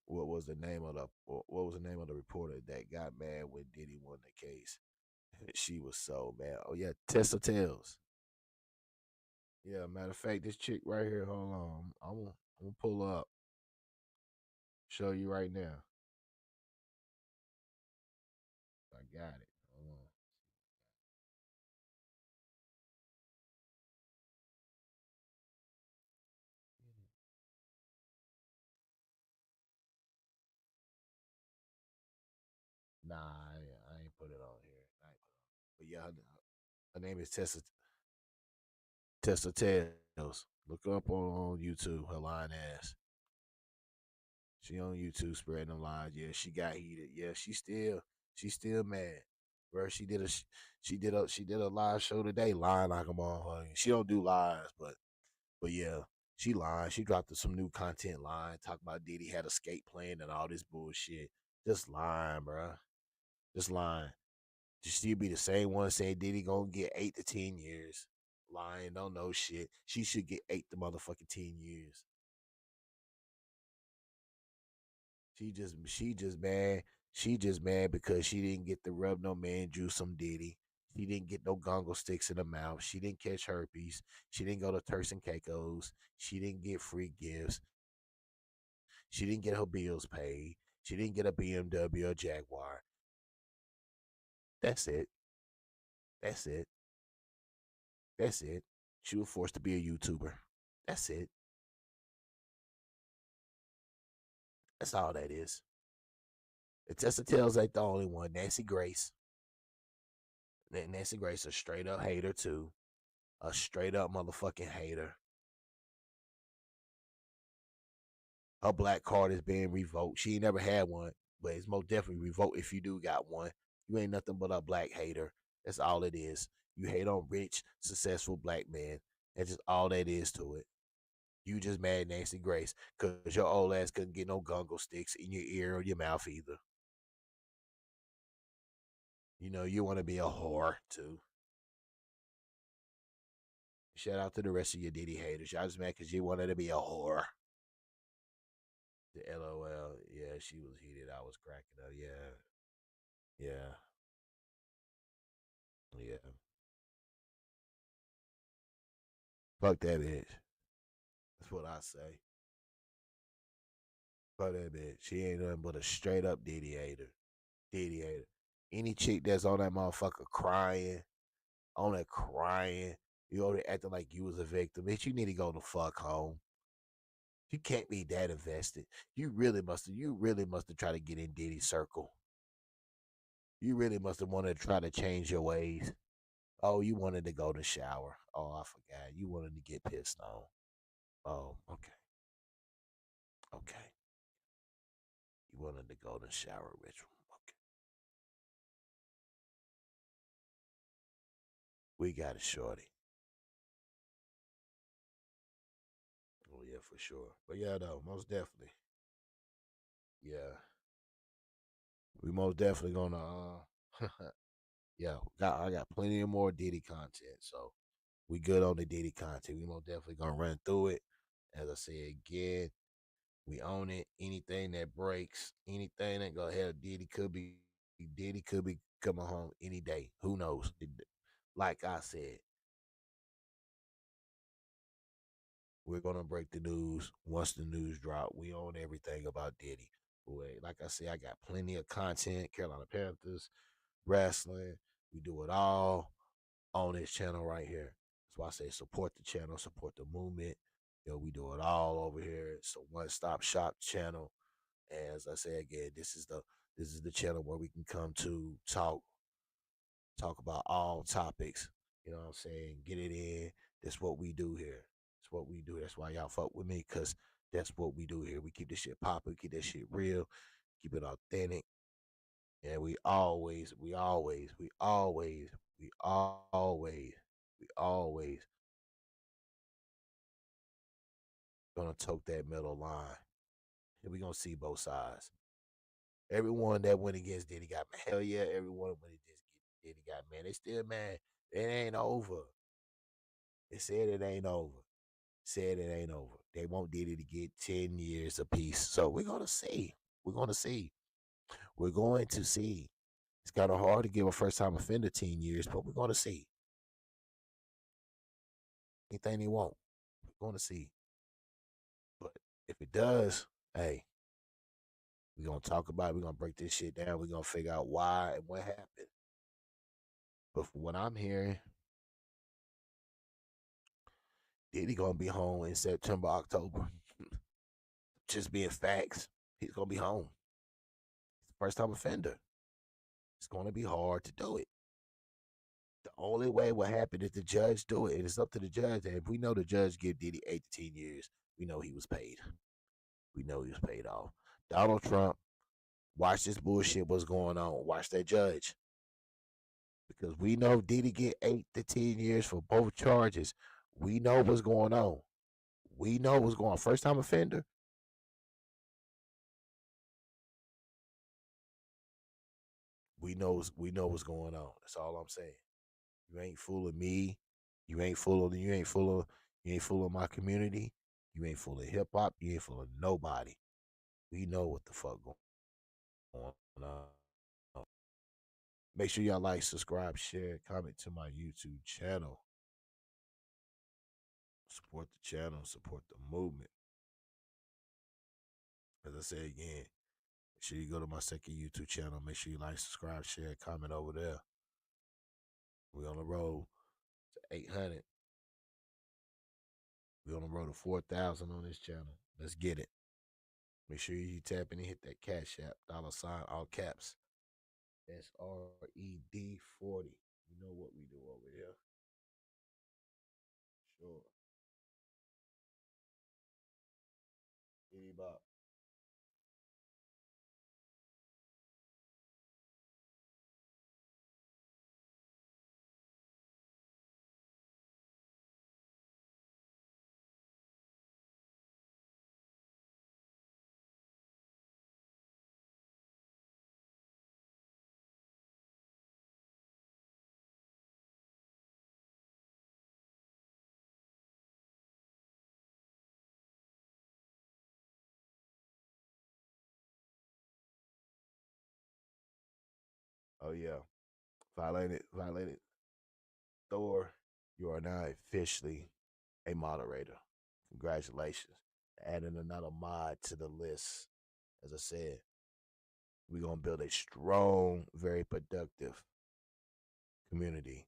What was the name of the reporter that got mad when Diddy won the case? She was so mad. Oh yeah, Tessa Tales. Yeah, matter of fact, this chick right here, hold on. I'm gonna pull up, show you right now. I got it. Hold on. Nah, I ain't put it on here. But yeah, her name is Tessa Tales. Look her up on YouTube. Her lying ass. She on YouTube spreading them lies. Yeah, she got heated. Yeah, she still mad. Bro, she did a live show today, lying like a motherfucker. She don't do lies, but yeah, she lying. She dropped some new content lying, talking about Diddy had escape plan and all this bullshit. Just lying, bro. Just lying. Just she be the same one saying Diddy gonna get 8 to 10 years. Lying, don't know shit. She should get 8 10 years. She just mad. She just mad because she didn't get to rub no man juice on Diddy. She didn't get no gongo sticks in the mouth. She didn't catch herpes. She didn't go to Turks and Caicos. She didn't get free gifts. She didn't get her bills paid. She didn't get a BMW or Jaguar. That's it. That's it. That's it. She was forced to be a YouTuber. That's it. That's all that is. Tessa Tails ain't the only one. Nancy Grace. Nancy Grace, a straight up hater too. A straight up motherfucking hater. Her black card is being revoked. She ain't never had one, but it's most definitely revoked if you do got one. You ain't nothing but a black hater. That's all it is. You hate on rich, successful black men. That's just all that is to it. You just mad Nancy Grace because your old ass couldn't get no gungo sticks in your ear or your mouth either. You know, you want to be a whore too. Shout out to the rest of your Diddy haters. Y'all just mad because you wanted to be a whore. The LOL. Yeah, she was heated. I was cracking up. Yeah. Yeah. Yeah. Fuck that bitch. That's what I say. Fuck that bitch. She ain't nothing but a straight up Diddy hater. Diddy hater. Any chick that's on that motherfucker crying, on that crying, you already acting like you was a victim. Bitch, you need to go the fuck home. You can't be that invested. You really must have tried to get in Diddy's circle. You really must have wanted to try to change your ways. Oh, you wanted to go to shower. Oh, I forgot. You wanted to get pissed on. Oh, okay. Okay. You wanted to go to shower ritual. Okay. We got it, shorty. Oh yeah, for sure. But yeah, though, most definitely. Yeah. We most definitely gonna yeah, I got plenty of more Diddy content. So we good on the Diddy content. We most definitely gonna run through it. As I say again, we own it. Anything that breaks, anything that go ahead, Diddy could be coming home any day. Who knows? Like I said, we're gonna break the news once the news drop. We own everything about Diddy. Wait, like I said, I got plenty of content. Carolina Panthers, wrestling. We do it all on this channel right here. That's why I say support the channel, support the movement. We do it all over here. It's a one-stop shop channel. And as I say again, this is the channel where we can come to talk about all topics. You know what I'm saying? Get it in. That's what we do here. That's what we do. That's why y'all fuck with me, because that's what we do here. We keep this shit popping, keep that shit real, keep it authentic. And we always gonna tote that middle line. And we gonna see both sides. Everyone that went against Diddy got mad. Hell yeah, everyone went against Diddy got mad. They still mad. It ain't over. They said it ain't over. Said it ain't over. They want Diddy to get 10 years apiece. So we're gonna see. We're gonna see. We're going to see. It's kind of hard to give a first time offender 10 years, but we're gonna see. Anything they want. We're gonna see. But if it does, hey, we're gonna talk about it. We're gonna break this shit down. We're gonna figure out why and what happened. But from what I'm hearing, Diddy gonna be home in September, October. Just being facts. He's gonna be home. He's a first time offender. It's gonna be hard to do it. The only way what happened is the judge do it. It's up to the judge. And if we know the judge give Diddy 8 to 10 years, we know he was paid. We know he was paid off. Donald Trump, watch this bullshit what's going on. Watch that judge. Because we know Diddy get 8 to 10 years for both charges. We know what's going on. We know what's going on. First time offender. We know what's going on. That's all I'm saying. You ain't fooling me. You ain't full of my community. You ain't full of hip hop. You ain't full of nobody. We know what the fuck going on. Make sure y'all like, subscribe, share, comment to my YouTube channel. Support the channel, support the movement. As I say again, make sure you go to my second YouTube channel. Make sure you like, subscribe, share, comment over there. We on the road to 800. We on the road to 4,000 on this channel. Let's get it. Make sure you tap in and hit that Cash App, $, all caps. S.R.E.D. 40. You know what we do over here. Sure. Diddy Bop. Oh yeah. Violated. Thor, you are now officially a moderator. Congratulations. Adding another mod to the list. As I said, we're going to build a strong, very productive community.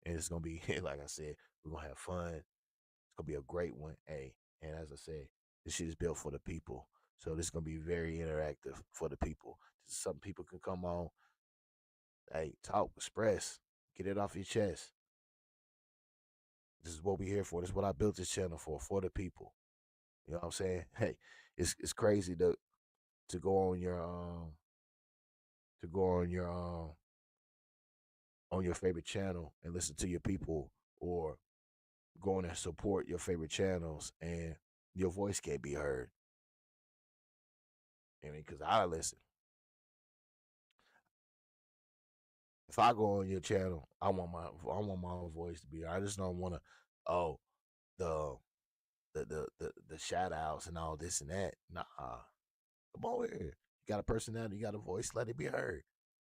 And it's going to be, like I said, we're going to have fun. It's going to be a great one. Hey, and as I said, this shit is built for the people. So this is going to be very interactive for the people. Some people can come on, hey, talk, express, get it off your chest. This is what we're here for. This is what I built this channel for the people. You know what I'm saying? Hey, it's crazy to go on your on your favorite channel and listen to your people, or go on and support your favorite channels and your voice can't be heard. I mean, because I listen. If I go on your channel, I want my voice to be heard. I just don't want to the shout outs and all this and that. Nah. Come on here. You got a personality, you got a voice, let it be heard.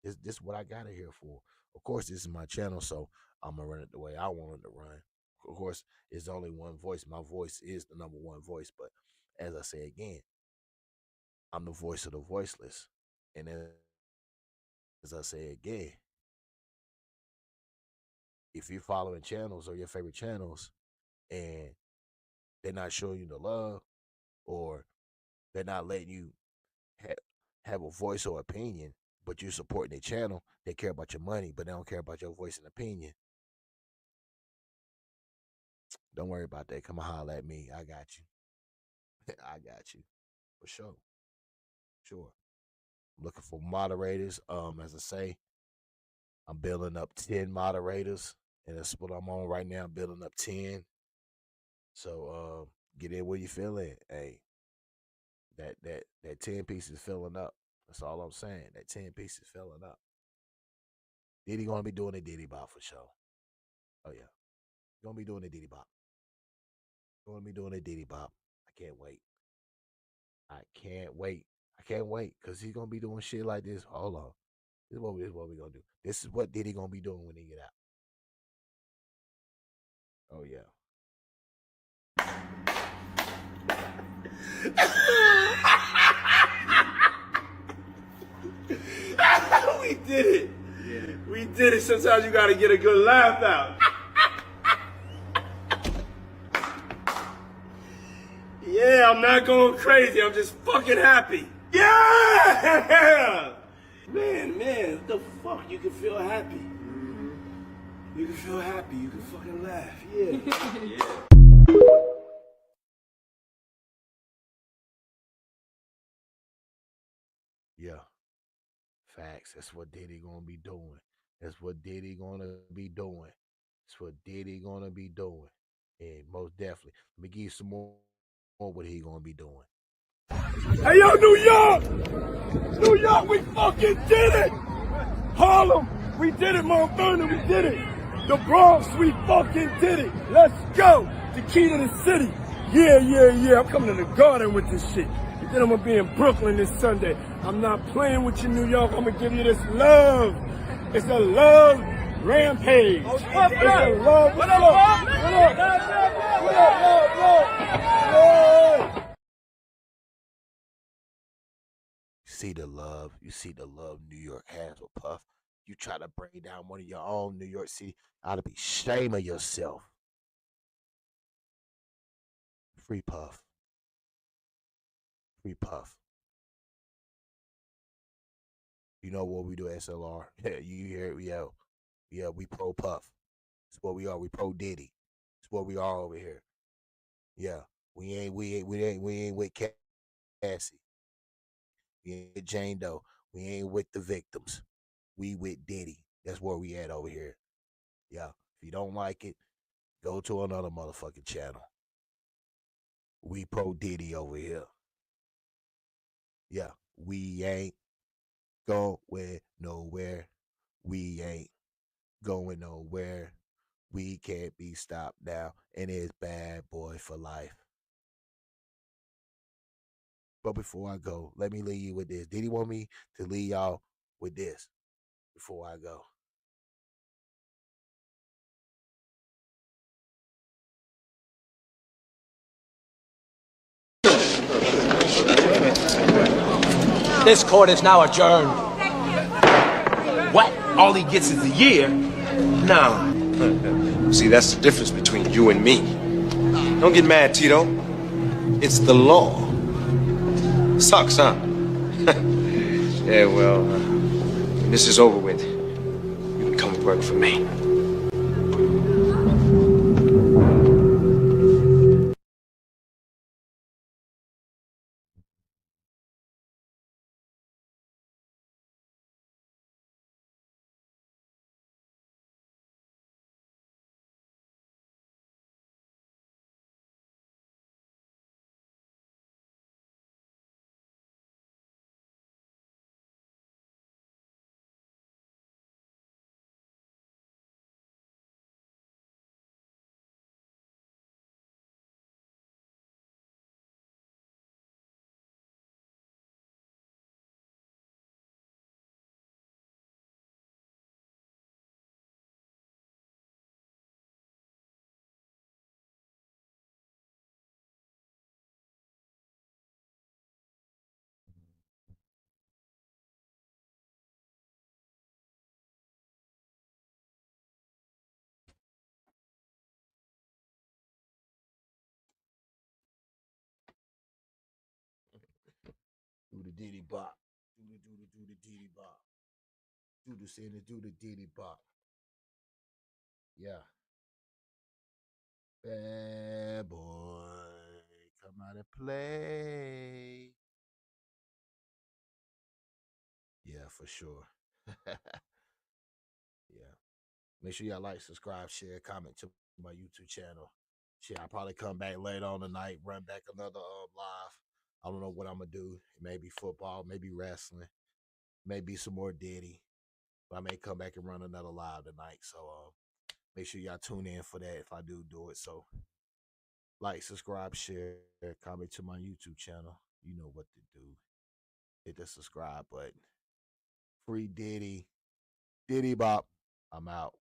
This is what I got it here for. Of course, this is my channel, so I'm gonna run it the way I want it to run. Of course, it's only one voice. My voice is the number one voice, but as I say again, I'm the voice of the voiceless. And as I say again, if you're following channels or your favorite channels and they're not showing you the love, or they're not letting you have a voice or opinion, but you're supporting their channel, they care about your money, but they don't care about your voice and opinion. Don't worry about that. Come and holler at me. I got you. I got you. For sure. Sure. I'm looking for moderators. As I say, I'm building up 10 moderators, and that's what I'm on right now. I'm building up 10. So get in where you feel it. Hey, that 10 piece is filling up. That's all I'm saying. That 10 piece is filling up. Diddy gonna be doing a Diddy Bop for sure. Oh yeah. Gonna be doing a Diddy Bop. Gonna be doing a Diddy Bop. I can't wait. I can't wait. I can't wait. Cause he's gonna be doing shit like this. Hold on. This is what we gonna do. This is what Diddy gonna be doing when he get out. Oh yeah. We did it. Yeah. We did it. Sometimes you gotta get a good laugh out. Yeah, I'm not going crazy. I'm just fucking happy. Yeah! Man, what the fuck? You can feel happy. You can feel happy. You can fucking laugh. Yeah. Yeah. Yeah. Facts. That's what Diddy gonna be doing. That's what Diddy gonna be doing. That's what Diddy gonna be doing. And most definitely. Let me give you some more what he gonna be doing. Hey yo, New York! New York, we fucking did it! Harlem, we did it, Mount Vernon, we did it! The Bronx, we fucking did it. Let's go. The key to the city. Yeah. I'm coming to the garden with this shit. And then I'm gonna be in Brooklyn this Sunday. I'm not playing with you, New York. I'm gonna give you this love. It's a love rampage. It's a love. What up? You see the love New York has with Puff. You try to bring down one of your own New York City, ought to be shame of yourself. Free Puff. Free Puff. You know what we do, S.L.R. Yeah, you hear it, yeah, we pro Puff. That's what we are. We pro Diddy. That's what we are over here. Yeah, we ain't with Cassie. We ain't with Jane Doe. We ain't with the victims. We with Diddy. That's where we at over here. Yeah, if you don't like it, go to another motherfucking channel. We pro Diddy over here. Yeah, we ain't going nowhere. We ain't going nowhere. We can't be stopped now. And it's bad boy for life. But before I go, let me leave you with this. Did he want me to leave y'all with this before I go? This court is now adjourned. What? All he gets is a year? No. See, that's the difference between you and me. Don't get mad, Tito. It's the law. Sucks, huh? Yeah, well, when this is over with, you can come work for me. Do the Diddy bop. Do the Diddy bop. Do the Santa, do the Diddy bop. Yeah. Bad boy. Come out and play. Yeah, for sure. Yeah. Make sure y'all like, subscribe, share, comment to my YouTube channel. Shit, I'll probably come back later on tonight, run back another live. I don't know what I'm gonna do. It may be football, maybe wrestling, maybe some more Diddy. But I may come back and run another live tonight. So make sure y'all tune in for that if I do it. So like, subscribe, share, comment to my YouTube channel. You know what to do. Hit the subscribe button. Free Diddy. Diddy Bop. I'm out.